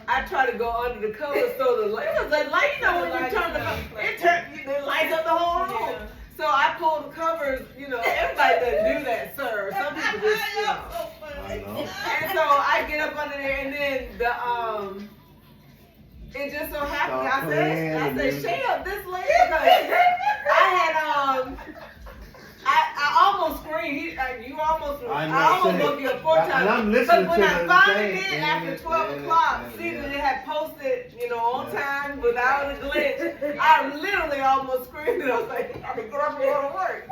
I try to go under the cover so the light, when you turn it lights up the whole room. Yeah. So I pull the covers, everybody doesn't do that, sir. Some people just, I know. And so I get up under there, and then it just so happened, I said, Shay up this late, because I almost screamed. I almost woke you up 4 times. And I'm listening but when to I the finally thing, did after 12 o'clock, see that it had posted, on time without a glitch, I literally almost screamed. I was like, I can get up and go to work.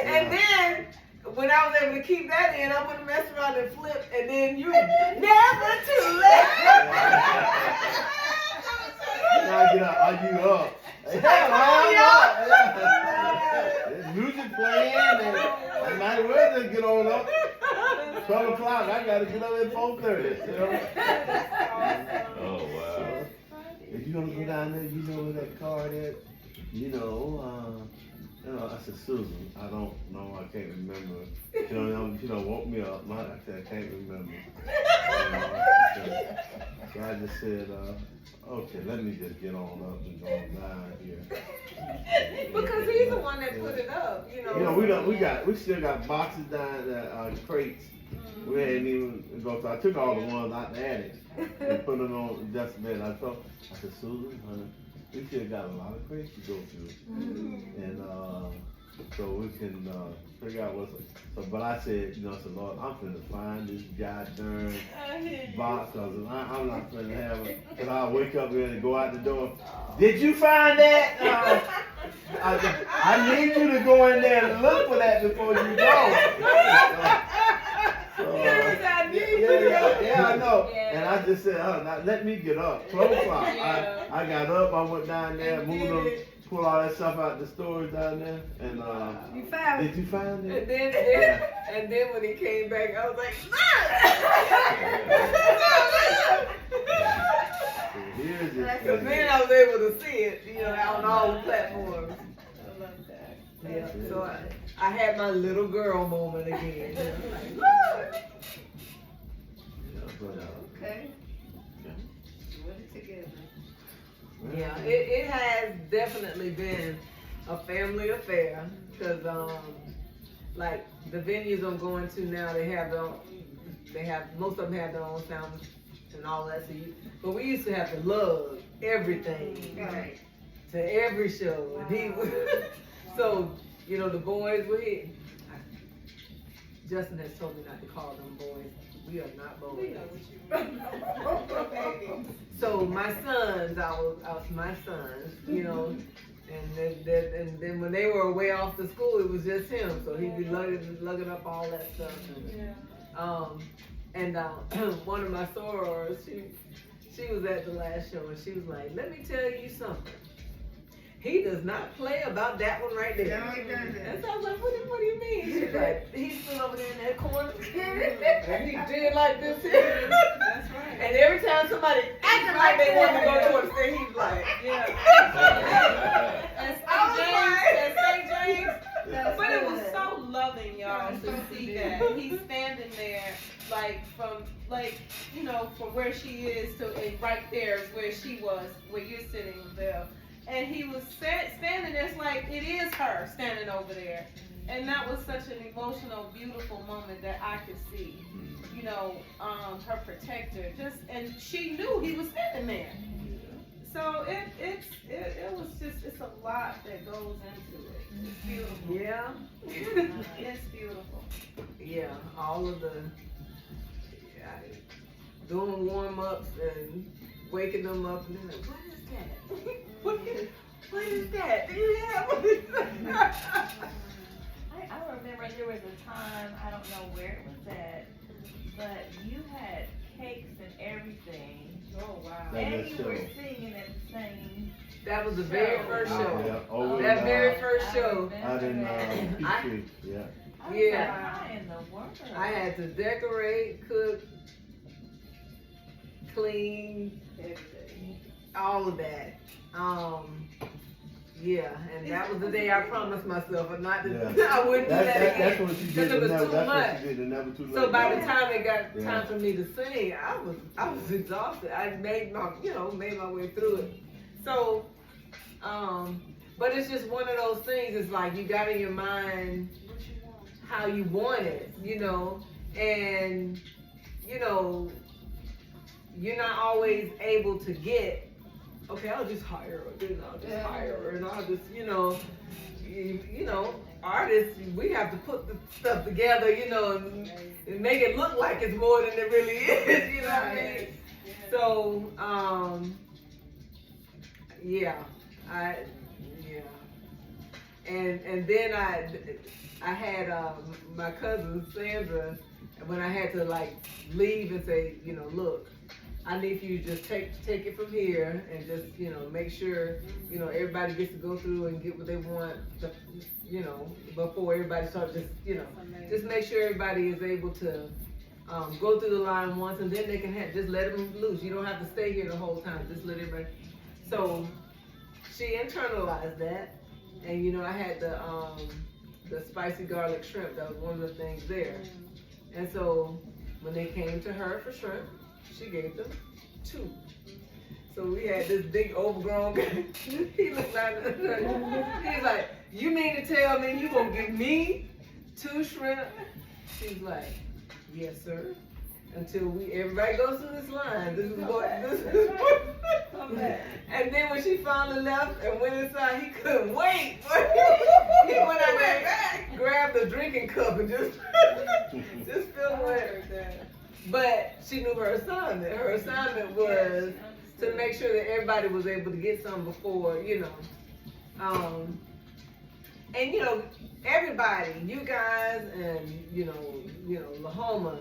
And then when I was able to keep that in, I would have messed around and flipped, and then you never too late. Now I get up, are you up? There's music playing, and I might as well just get on up. 12 o'clock, I gotta get up at 4:30. Oh, wow. If you're gonna go down there, you know where that card is? I said, Susan, I don't know, I can't remember. She woke me up. I said, I can't remember. So I just said, okay, let me just get on up and go down here. Because he's the one that put it up, We still got boxes down there, crates. We hadn't even go through. I took all the ones out the attic and put them on just a minute. I said, Susan, honey, we still got a lot of crates to go through. And so we can figure out what's so. But I said, I said, Lord, I'm finna find this goddamn box, cause I'm not finna have it. Cause I'll wake up here and go out the door. Did you find that? I need you to go in there and look for that before you go. Yeah, I know. Yeah. And I just said, let me get up. 12 o'clock. I got up, I went down there, moved them, pulled all that stuff out the storage down there, and you found did you find it? And then when he came back, I was like, Here's it. Because then I was able to see it, on all the platforms. I love that. Yeah, so I had my little girl moment again. You know, like, Lord. Yeah, but, Okay. Put it together. Yeah, it has definitely been a family affair, cause like the venues I'm going to now, most of them have their own sound and all that. But we used to have to lug everything Right. to every show, and he was, so you know the boys were here. Justin has told me not to call them boys. We are not boys. So my sons, I was my sons, you know, and then when they were away off to school, it was just him. So he'd be lugging up all that stuff. And one of my sorors, she was at the last show, and she was like, "Let me tell you something. He does not play about that one right there." No, he doesn't. And so I was like, what do you mean? She's like, he stood over there in that corner, and he did like this here. That's right. And every time somebody acted like they wanted to go towards the stage, he's like, And I was James, but it was good. so loving, y'all, to see that. He's standing there, like, from where she is to, and right there is where she was, where you're sitting there. And he was standing there, it's like, it is her standing over there. And that was such an emotional, beautiful moment that I could see. You know, her protector, and she knew he was standing there. So it's a lot that goes into it. It's beautiful. yeah, It's beautiful. yeah, all of doing warm-ups and waking them up, and they're like, what is that? What is that? Do you have what is that? I remember there was a time, I don't know where it was at, but you had cakes and everything. Oh, wow. That And is you so. were singing at the same. That was the very first show. Yeah, over That in, very first I show. remember out in, that. Peachtree, yeah. I was Yeah. like, how in the world? I had to decorate, cook, clean, all of that. Yeah, and that was the day I promised myself not to. Yeah. I wouldn't do that That's again. what you did, Because it was never, too that's much. what you did, and never too late. So by the time it got Yeah. time for me to sing, I was exhausted. I made my way through it. So, but it's just one of those things. It's like you got in your mind how you want it, and you're not always able to get. Okay, I'll just hire her. Then I'll just hire her, and I'll just, artists, we have to put the stuff together, and make it look like it's more than it really is. You know what I mean? So, and then I had my cousin Sandra, when I had to like leave and say, look, I need for you to just take it from here and just, make sure, everybody gets to go through and get what they want, before everybody starts just make sure everybody is able to go through the line once, and then they can just let them loose. You don't have to stay here the whole time. Just let everybody. So she internalized that, and I had the spicy garlic shrimp. That was one of the things there. And so when they came to her for shrimp, she gave them 2. So we had this big overgrown guy. He looked like, he's like, you mean to tell me you gonna give me 2 shrimp? She's like, yes, sir. Until everybody goes through this line. This is what. And then when she finally left and went inside, he couldn't wait. He went out there, grabbed a drinking cup, and just filled it. But she knew her assignment. Her assignment was to make sure that everybody was able to get some before, and everybody, you guys, and Lahoma,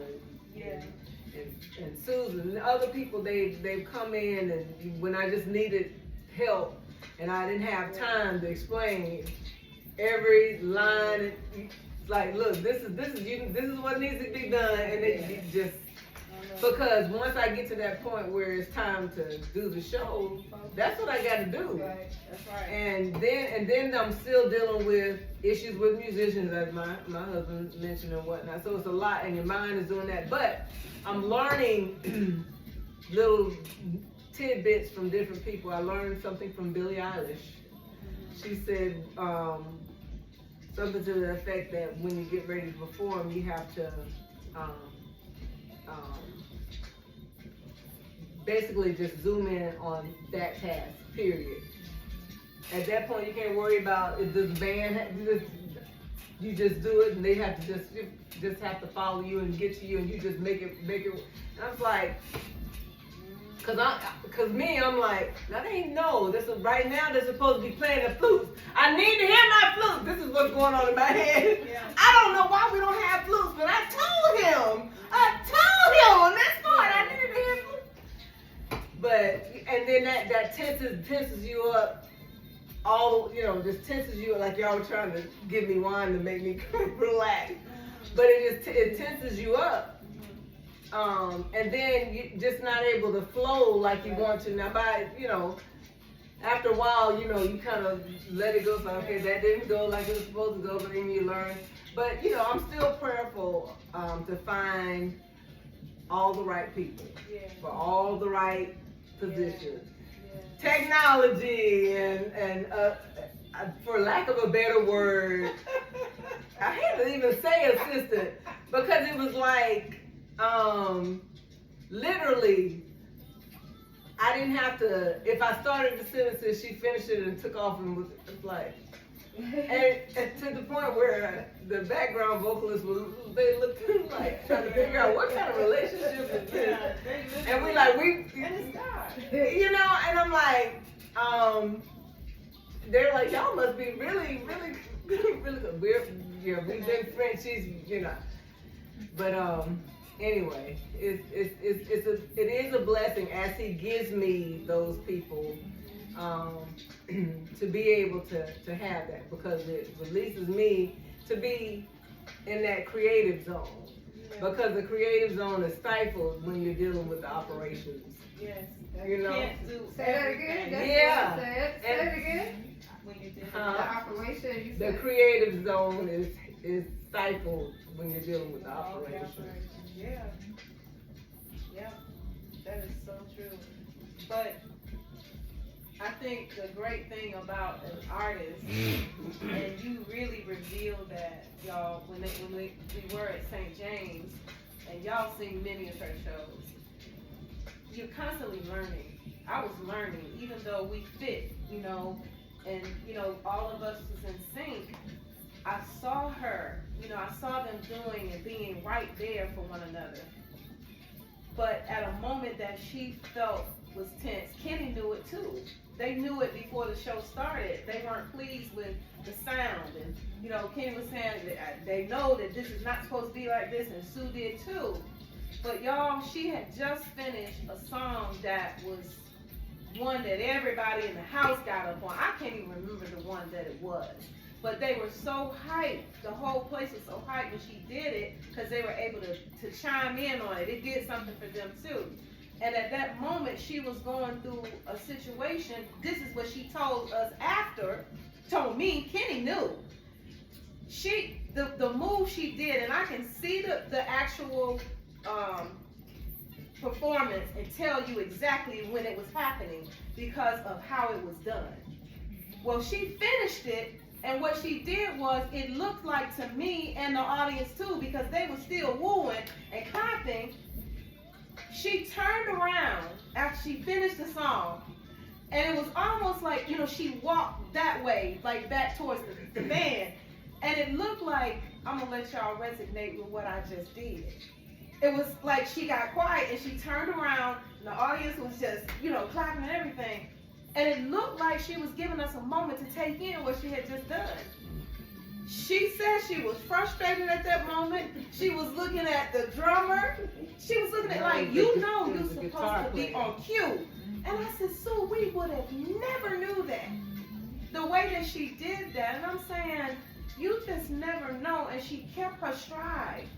and Susan, and other people, they've come in, and when I just needed help, and I didn't have time to explain every line. Like, look, this is what needs to be done, and then you just Because once I get to that point where it's time to do the show, that's what I got to do. Right, that's right. And then I'm still dealing with issues with musicians, as my husband mentioned and whatnot. So it's a lot, and your mind is doing that. But I'm learning little tidbits from different people. I learned something from Billie Eilish. She said something to the effect that when you get ready to perform, you have to basically just zoom in on that task, period. At that point, you can't worry about if this band, you just do it, and they have to just have to follow you and get to you, and you just make it. And I was like, I'm like, now they know this is right now. They're supposed to be playing the flutes. I need to hear my flute. This is what's going on in my head. Yeah. I don't know why we don't have flutes, but I told him on this point I needed to hear flutes. But and then that tenses you up. Just tenses you like y'all were trying to give me wine to make me relax. But it tenses you up. And then you're just not able to flow like you want to. Now, after a while, you kind of let it go. So, okay, that didn't go like it was supposed to go, but then you learn. But, I'm still prayerful to find all the right people for all the right positions. Technology and for lack of a better word, I hate to even say assistant because it was like, literally, I didn't have to, if I started the sentences, she finished it and took off and was like, and to the point where the background vocalist they looked like trying to figure out what kind of relationship is this. And we like, and it's God. And I'm like, they're like, y'all must be really, really, really good. We've been friends, but anyway, it is a blessing as he gives me those people to be able to have that, because it releases me to be in that creative zone. Because the creative zone is stifled when you're dealing with the operations. Yes. Can't do. Say that again. That's Yeah. What I said. Say it again. When you did the operation, you the said. creative zone is stifled when you're dealing with the operations. Yeah. Yeah. That is so true. But I think the great thing about an artist, and you really revealed that, y'all, when we were at St. James, and y'all seen many of her shows, you're constantly learning. I was learning, even though we fit, and all of us was in sync. I saw her, I saw them doing and being right there for one another. But at a moment that she felt was tense, Kenny knew it too. They knew it before the show started. They weren't pleased with the sound. And, Kenny was saying that they know that this is not supposed to be like this, and Sue did too. But y'all, she had just finished a song that was one that everybody in the house got up on. I can't even remember the one that it was. But they were so hyped. The whole place was so hyped when she did it, because they were able to chime in on it. It did something for them too. And at that moment, she was going through a situation. This is what she told us after, told me. Kenny knew. The move she did, and I can see the actual performance and tell you exactly when it was happening because of how it was done. Well, she finished it, and what she did was, it looked like to me and the audience too, because they were still wooing and clapping. She turned around after she finished the song, and it was almost like, she walked that way, like back towards the band, and it looked like, I'm gonna let y'all resonate with what I just did. It was like she got quiet and she turned around, and the audience was just, clapping and everything, and it looked like she was giving us a moment to take in what she had just done. She said she was frustrated at that moment. She was looking at the drummer. She was looking at you're supposed to be on cue. And I said, Sue, we would have never knew that. The way that she did that, and I'm saying, you just never know. And she kept her stride,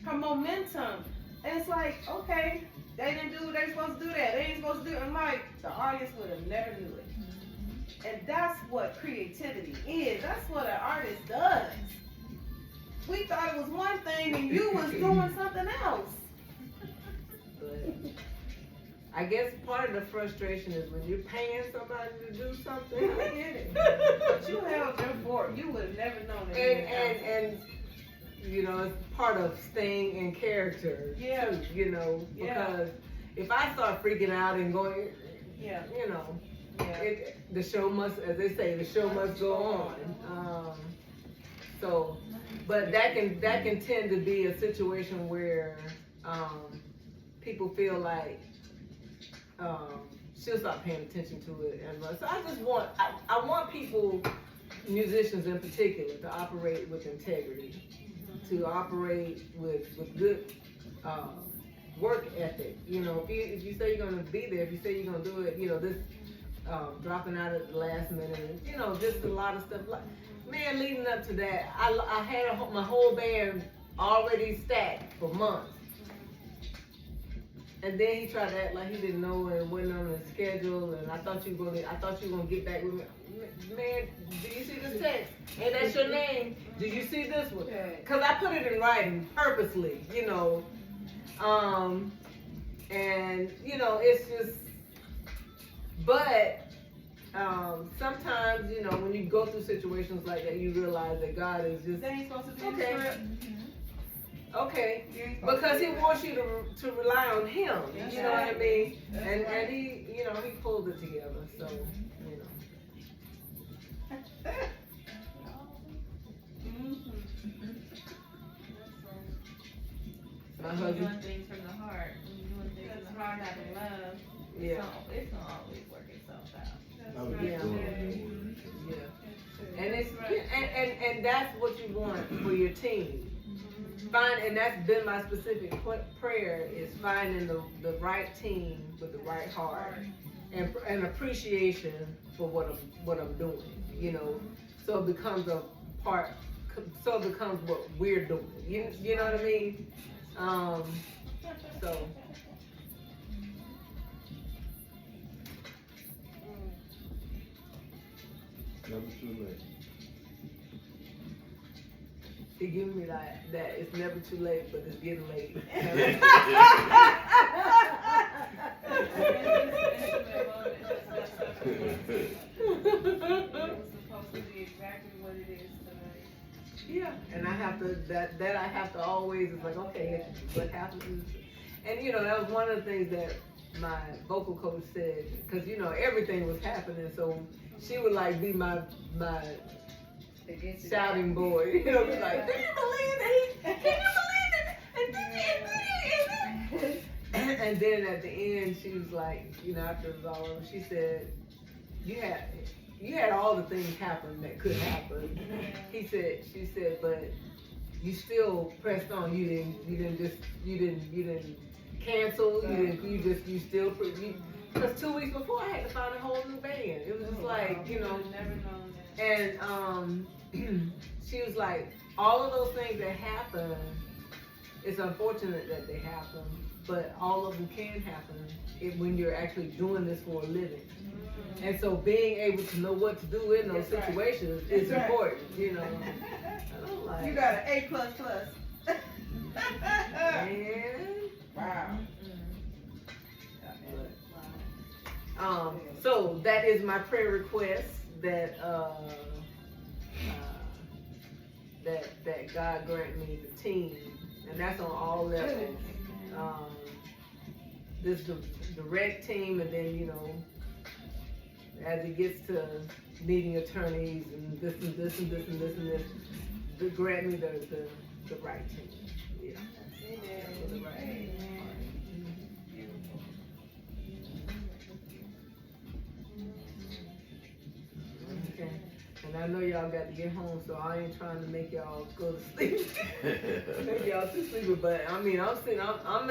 her momentum. And it's like, okay, they didn't do what they supposed to do that. They ain't supposed to do it. And like, the audience would have never knew it. And that's what creativity is. That's what an artist does. We thought it was one thing and you was doing something else. But I guess part of the frustration is when you're paying somebody to do something. I get it. But you held them for it. You would have never known it. And you know, it's part of staying in character too, you know, because if I start freaking out and going, you know, the show must, as they say, the show must go on. So, but that can tend to be a situation where people feel like she'll stop paying attention to it, and so I just want I want people, musicians in particular, to operate with integrity, to operate with good work ethic. You know, if you say you're gonna be there, if you say you're gonna do it, you know, this dropping out at the last minute, you know, just a lot of stuff. Like, man, leading up to that, I had my whole band already stacked for months. And then he tried to act like he didn't know and wasn't on the schedule, and I thought you were gonna get back with me. Man, do you see this text? Ain't that your name? Do you see this one? Cause I put it in writing purposely, you know. And you know, it's just, but sometimes, you know, when you go through situations like that, you realize that God is just They ain't supposed to be the script. okay, because He wants you to rely on Him. You know what I mean? And He, you know, He pulled it together. So, you know. My When you're husband. doing things from the heart, when you're doing things from the heart, out of love, Yeah. it's gonna always work itself out. I was Yeah. just doing Yeah. And it's and that's what you want for your team. And that's been my specific prayer, is finding the right team with the right heart and appreciation for what I'm doing, you know. So it becomes what we're doing. You know what I mean? So never too late. He giving me that it's never too late, but it's getting late. Yeah, and I have to that I have to always, it's like, okay, what happens is, and you know, that was one of the things that my vocal coach said, because you know everything was happening, so she would like be my shouting boy, you know, be like, do you believe it? Can you believe it? And then at the end, she was like, you know, after it was all over, she said, you had all the things happen that could happen. She said, but you still pressed on. You didn't cancel. You still, because 2 weeks before I had to find a whole new band. It was just like, you know, and she was like, all of those things that happen, it's unfortunate that they happen, but all of them can happen when you're actually doing this for a living. And so being able to know what to do in those situations is important, you know. Like, You got an A++. man. Wow. So that is my prayer request, that that God grant me the team, and that's on all levels. This direct team, and then, you know, as it gets to meeting attorneys and this and this and this and this and this, to grant me the right team. Yeah. The right team. Okay. And I know y'all got to get home, so I ain't trying to make y'all go to sleep. Make y'all too sleepy, but I mean, I'm in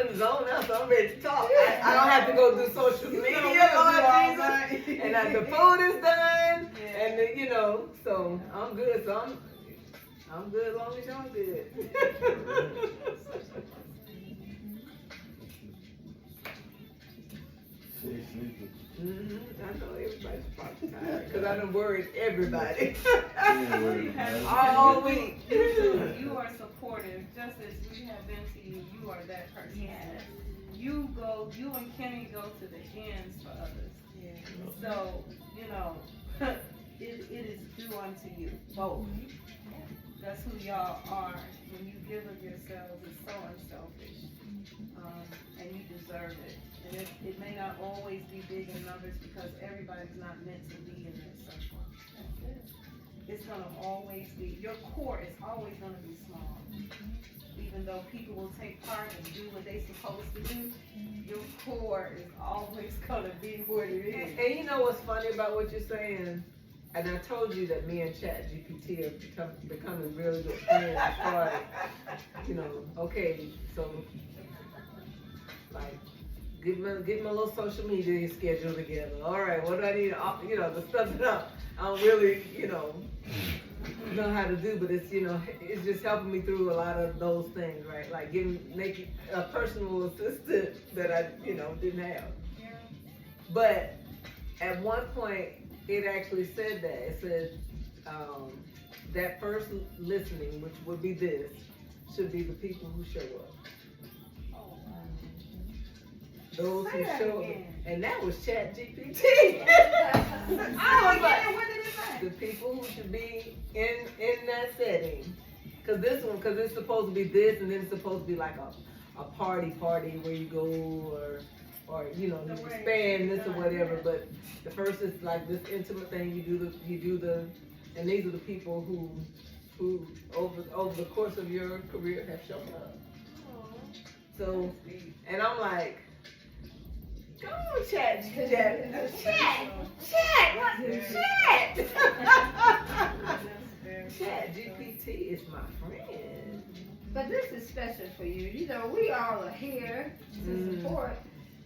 the zone now, so I'm ready to talk. I don't have to go do social media all night, and the food is done, and you know, so I'm good. So I'm good as long as y'all good. Stay sleeping. I know everybody's probably tired, cause I done worried everybody Yeah, worried about it. all week. You are supportive, just as we have been to you, you are that person. Yes. You and Kenny go to the ends for others. So, it is due unto you, both. That's who y'all are. When you give of yourselves, it's so unselfish. And you deserve it. And it may not always be big in numbers because everybody's not meant to be in that circle. It's gonna always be, your core is always gonna be small. Even though people will take part and do what they're supposed to do, your core is always gonna be what it is. And you know what's funny about what you're saying? And I told you that me and ChatGPT are becoming really good friends as far as, okay, so, like, get my little social media schedule together. All right, what do I need? The stuff that I don't really, know how to do, but it's, it's just helping me through a lot of those things, right? Like making a personal assistant that I, didn't have. Yeah. But at one point, it actually said that. It said that first listening, which would be this, should be the people who show up. Those who show up. And that was ChatGPT. I was like, what did it say? the people who should be in that setting. Cause it's supposed to be this, and then it's supposed to be like a party where you go or you expand this or whatever. But the first is like this intimate thing. You do the, and these are the people who over the course of your career have shown up. So, and I'm like, go on, chat. Chat GPT is my friend. But this is special for you. We all are here to support,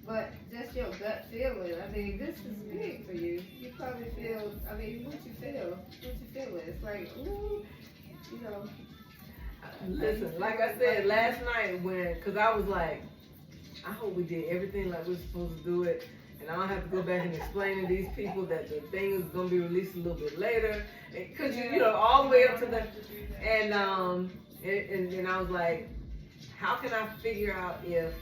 but just your gut feeling. I mean, this is big for you. You probably feel, what you feel. It's like, ooh, Listen, like I said last night cause I was like, I hope we did everything like we're supposed to do it. And I don't have to go back and explain to these people that the thing is going to be released a little bit later. Because, all the way up to the... And I was like, how can I figure out if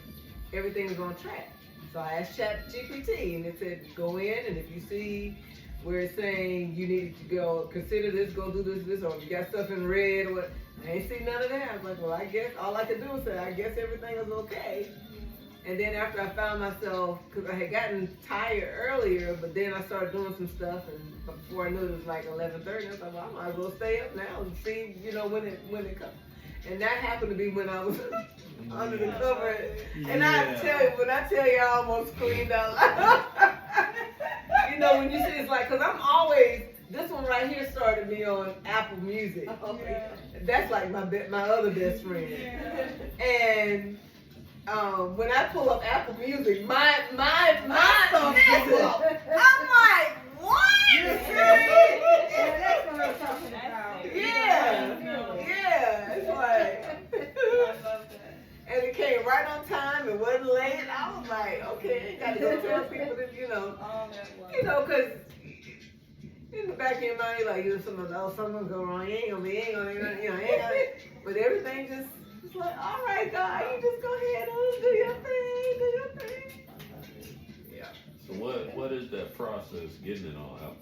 everything is on track? So I asked ChatGPT, and it said, go in, and if you see where it's saying you need to go, consider this, go do this, or if you got stuff in red, or what, I ain't see none of that. I was like, well, I guess all I could do was say, I guess everything is okay. And then after I found myself, because I had gotten tired earlier, but then I started doing some stuff, and before I knew it was like 11:30, I was like, well, I might as well stay up now and see, when it comes. And that happened to be when I was under the cover. And I tell you, when I tell you I almost screamed out loud. When you see it's like, because I'm always, this one right here started me on Apple Music. That's like my other best friend. And when I pull up Apple Music, my song comes up. I'm like, what? that's what I'm talking about. Yeah. It's like, I love that. and it came right on time. It wasn't late. I was like, okay, I gotta go tell people that, because in the back of your mind, you're like, something's go wrong. You ain't gonna, but everything just. It's like, all right, God, you just go ahead and do your thing. Yeah. So what is that process getting it on Apple?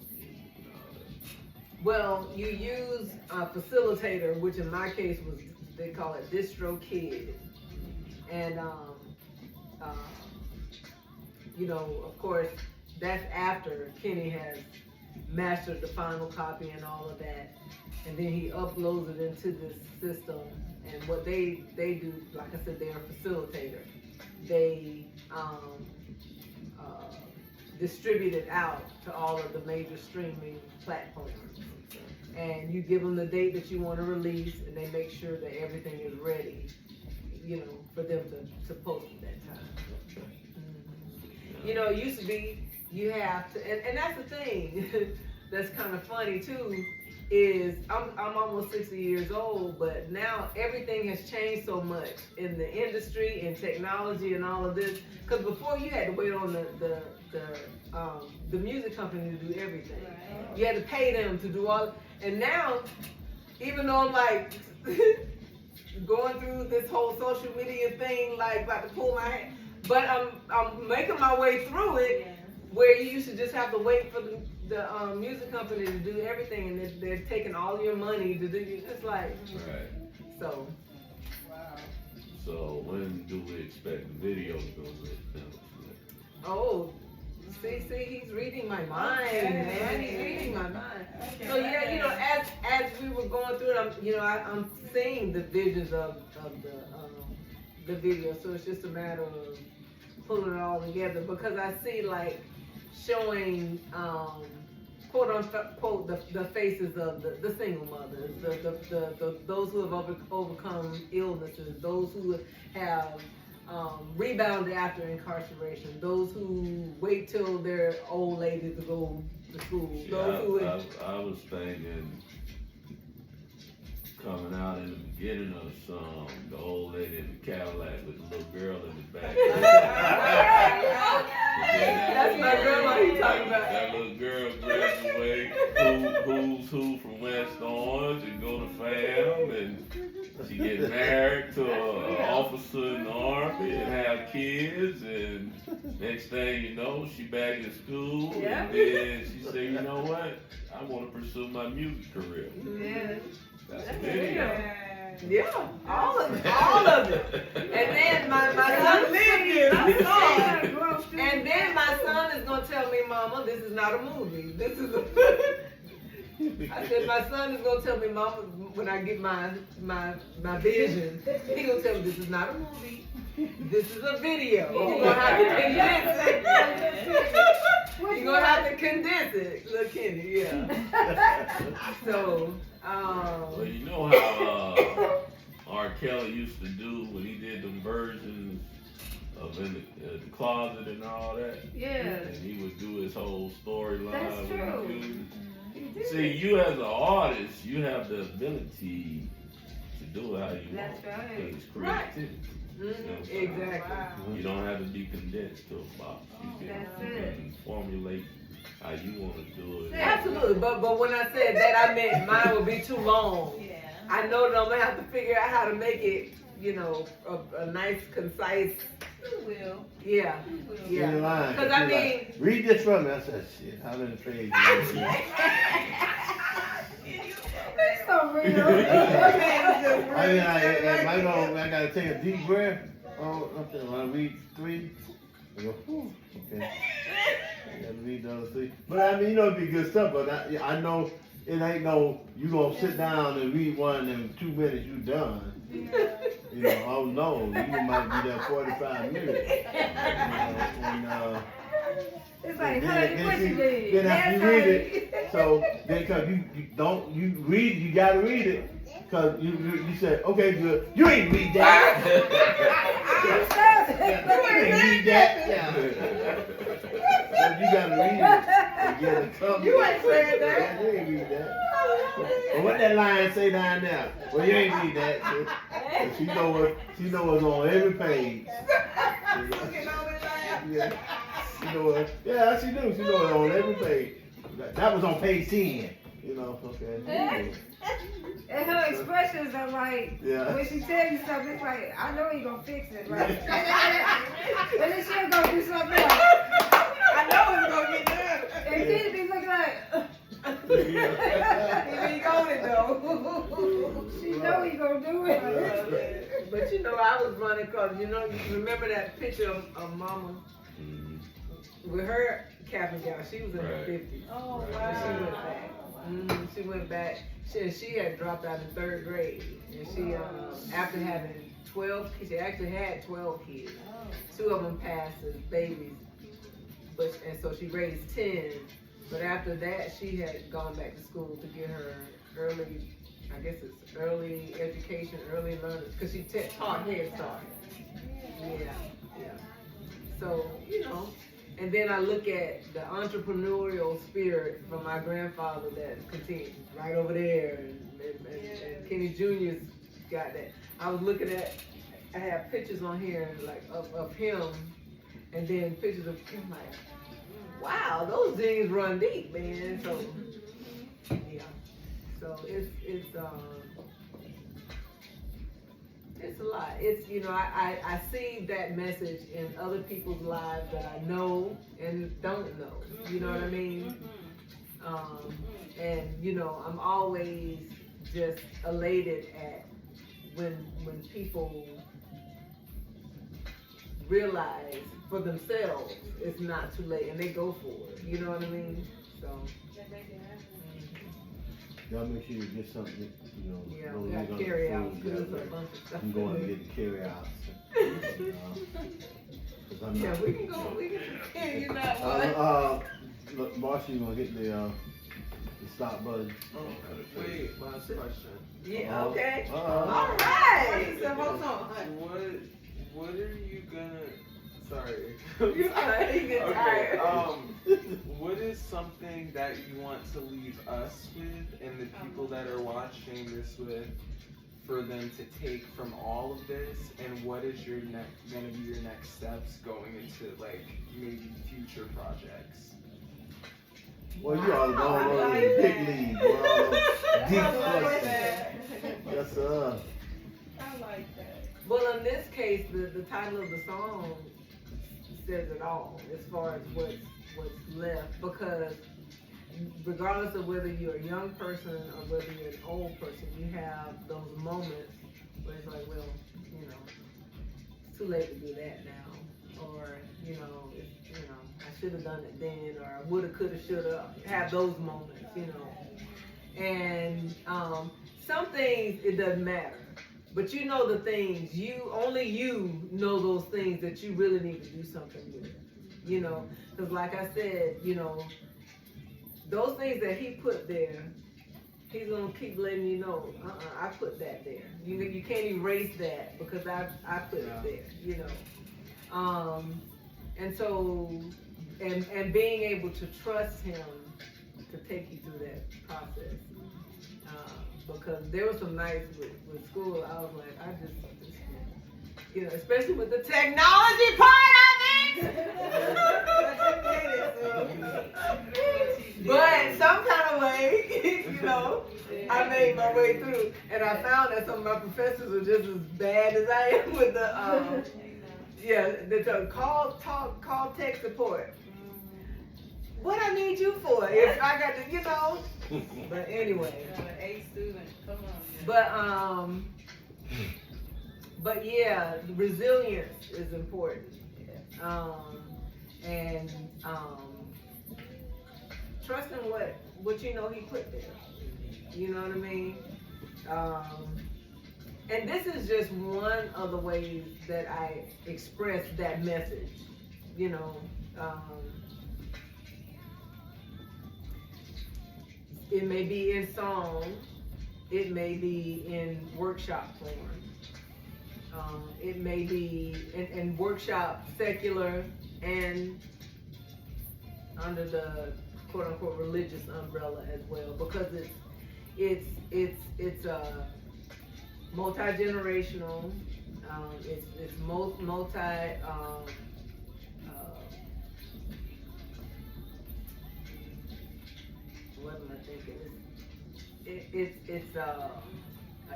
Well, you use a facilitator, which in my case was, they call it DistroKid. And, of course, that's after Kenny has mastered the final copy and all of that. And then he uploads it into this system. And what they do, like I said, they're a facilitator. They distribute it out to all of the major streaming platforms. And you give them the date that you want to release, and they make sure that everything is ready, for them to post at that time. It used to be, you have to, and that's the thing that's kind of funny too. is I'm almost 60 years old, but now everything has changed so much in the industry and technology and all of this. Because before you had to wait on the music company to do everything. You had to pay them to do all. And now, even though I'm like going through this whole social media thing, like about to pull my hair, but I'm making my way through it. Where you used to just have to wait for the music company to do everything, and they're taking all your money to do. It's like, Right. so. So when do we expect the video to go with? Oh, see, he's reading my mind, man. He's reading my mind. So yeah, you know, as we were going through it, I'm seeing the visions of the video. So it's just a matter of pulling it all together, because I see like showing quote unquote the faces of the single mothers, the those who have overcome illnesses, those who have rebounded after incarceration, those who wait till they're old ladies to go to school, those who I was thinking coming out in the beginning of the song, the old lady in the Cadillac with the little girl in the back. That's my grandma you talking about. That little girl graduate, who's who from West Orange, and go to FAM, and she get married to an officer in the Army and have kids, and next thing you know, she back in school, and then she say, you know what, I want to pursue my music career. Yeah. That's a video. Yeah, all of it. And then my son and then my son is gonna tell me, Mama, this is not a movie. This is a I said my son is gonna tell me, Mama, when I get my vision, he gonna tell me this is not a movie. This is a video. You're gonna have to condense it. You're gonna have to condense it, little Kenny, yeah. So, well, you know how R. Kelly used to do when he did the versions of in the closet and all that? Yeah. And he would do his whole storyline. That's true. See, you as an artist, you have the ability to do it how you That's want. right. Because it's creativity. exactly. You don't have to be condensed to a box. You can formulate how you want to do it. Absolutely, but when I said that, I meant mine would be too long. Yeah. I know that I'm gonna have to figure out how to make it, a nice, concise. You will. Yeah, In the line, Because I she's mean, like, read this from me. I said, shit, how many trades you got? It's so real. I gotta take a deep breath. Oh, okay, when I read 3, I go, whew, okay. I gotta read the other 3. But I mean, it'd be good stuff, but I know it ain't no, you gonna sit down and read one and in 2 minutes you done. Oh no, you might be there 45 minutes. It's like, honey, what you did? Then after you read it, so then cause you read, you gotta read it. Cause you said, okay, good. You ain't read that. You ain't read that. Yeah. So you gotta read it. You ain't said that. You ain't read that. Well, what that line say down there? Well, you ain't read that. So she know what's on every page. Yeah. She know what? Yeah, she do. She know it on every page. That was on page 10. Okay. And her expressions are like, Yeah. when she tells you something, it's like, I know you're going to fix it. Like, and then she'll go do something else. I know it's gonna get done. And then be looking like, Here you going though. she know you're going to do it. But I was running because you remember that picture of Mama with her cap and gown. She was in her 50s. Oh, And she went back. She had dropped out in 3rd grade, and she after having 12, she actually had 12 kids. 2 of them passed as babies, and so she raised 10. But after that, she had gone back to school to get her early, I guess it's early education, early learning, because she taught Head Start. Yeah. So And then I look at the entrepreneurial spirit from my grandfather that continues right over there, and Kenny Jr.'s got that. I was looking at, I have pictures on here like of him, and then pictures of him like, wow, those jeans run deep, man. So yeah, so it's a lot. It's, you know, I see that message in other people's lives that I know and don't know. You know what I mean? And you know, I'm always just elated at when people realize for themselves it's not too late and they go for it. You know what I mean? So Y'all make sure you get something, you know. yeah, don't we leave got on the carry out food, because yeah, there's a bunch of stuff. I'm going to get the carry out. 'Cause I'm Yeah, not- we can go. We can. You know what? Look, Marcia, you gonna hit the stop button? Wait, last question. Yeah. Okay. All Uh-oh. right. He said, hold on. What are you gonna? Sorry. You're fine. You get Okay. tired. What is something that you want to leave us with, and the people that are watching this with, for them to take from all of this, and what is your gonna be your next steps going into like maybe future projects? Well, you are Wow, going I on like the big that. league, bro. Deep I like question. that. Yes, sir. I like that. Well, in this case, the title of the song says it all as far as what's left, because regardless of whether you're a young person or whether you're an old person, you have those moments where it's like, well, you know, it's too late to do that now, or you know, I should have done it then, or I woulda, coulda, shoulda. Have those moments, you know. And some things it doesn't matter. But you know the things, only you know those things that you really need to do something with, you know, because like I said, you know, those things that he put there, he's gonna keep letting you know, I put that there. You can't erase that because I put it there, you know. And so, and being able to trust him to take you through that process. Because there were some nights with school, I was like, I just you know, especially with the technology part of it. But some kind of way, you know, I made my way through, and I found that some of my professors are just as bad as I am with the, the call tech support. What I need you for? If I got to, you know. But anyway. A student, come on. But yeah, resilience is important. And trusting what you know he put there. You know what I mean? And this is just one of the ways that I express that message. You know. It may be in song, it may be in workshop form. It may be in workshop secular and under the quote unquote religious umbrella as well, because it's multi-generational, it's multi what am I thinking?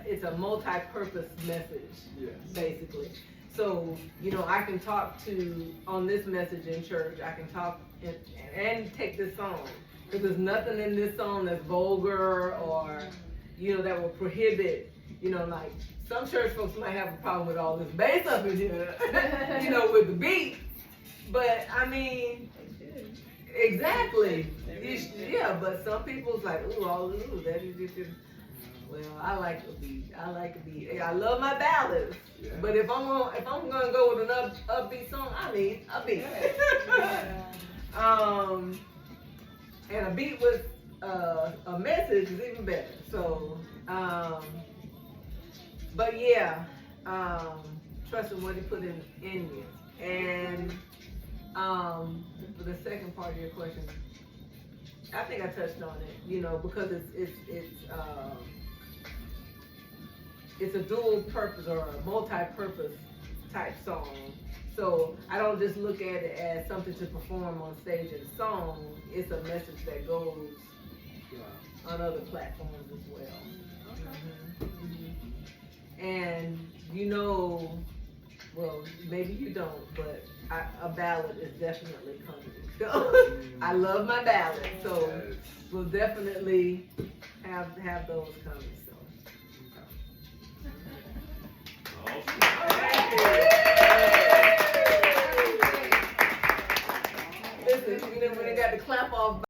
It's a multi-purpose message, Yes. basically. So, you know, I can talk on this message in church, I can talk and take this song. Because there's nothing in this song that's vulgar or, you know, that will prohibit, you know, like some church folks might have a problem with all this bass up in here, you know, with the beat. But, I mean, exactly. Yeah, but some people's like, that is just. Well, I like the beat. I love my ballads. Yeah. But if I'm gonna go with an upbeat song, I need a beat. And a beat with a message is even better. So, but yeah, trusting what he put in you. And the second part of your question, I think I touched on it, you know, because it's a dual purpose or a multi-purpose type song. So I don't just look at it as something to perform on stage in a song. It's a message that goes on other platforms as well. And you know, well, maybe you don't, but a ballad is definitely coming. So I love my ballad, so we'll definitely have those coming. So. Listen, we done got the clap off.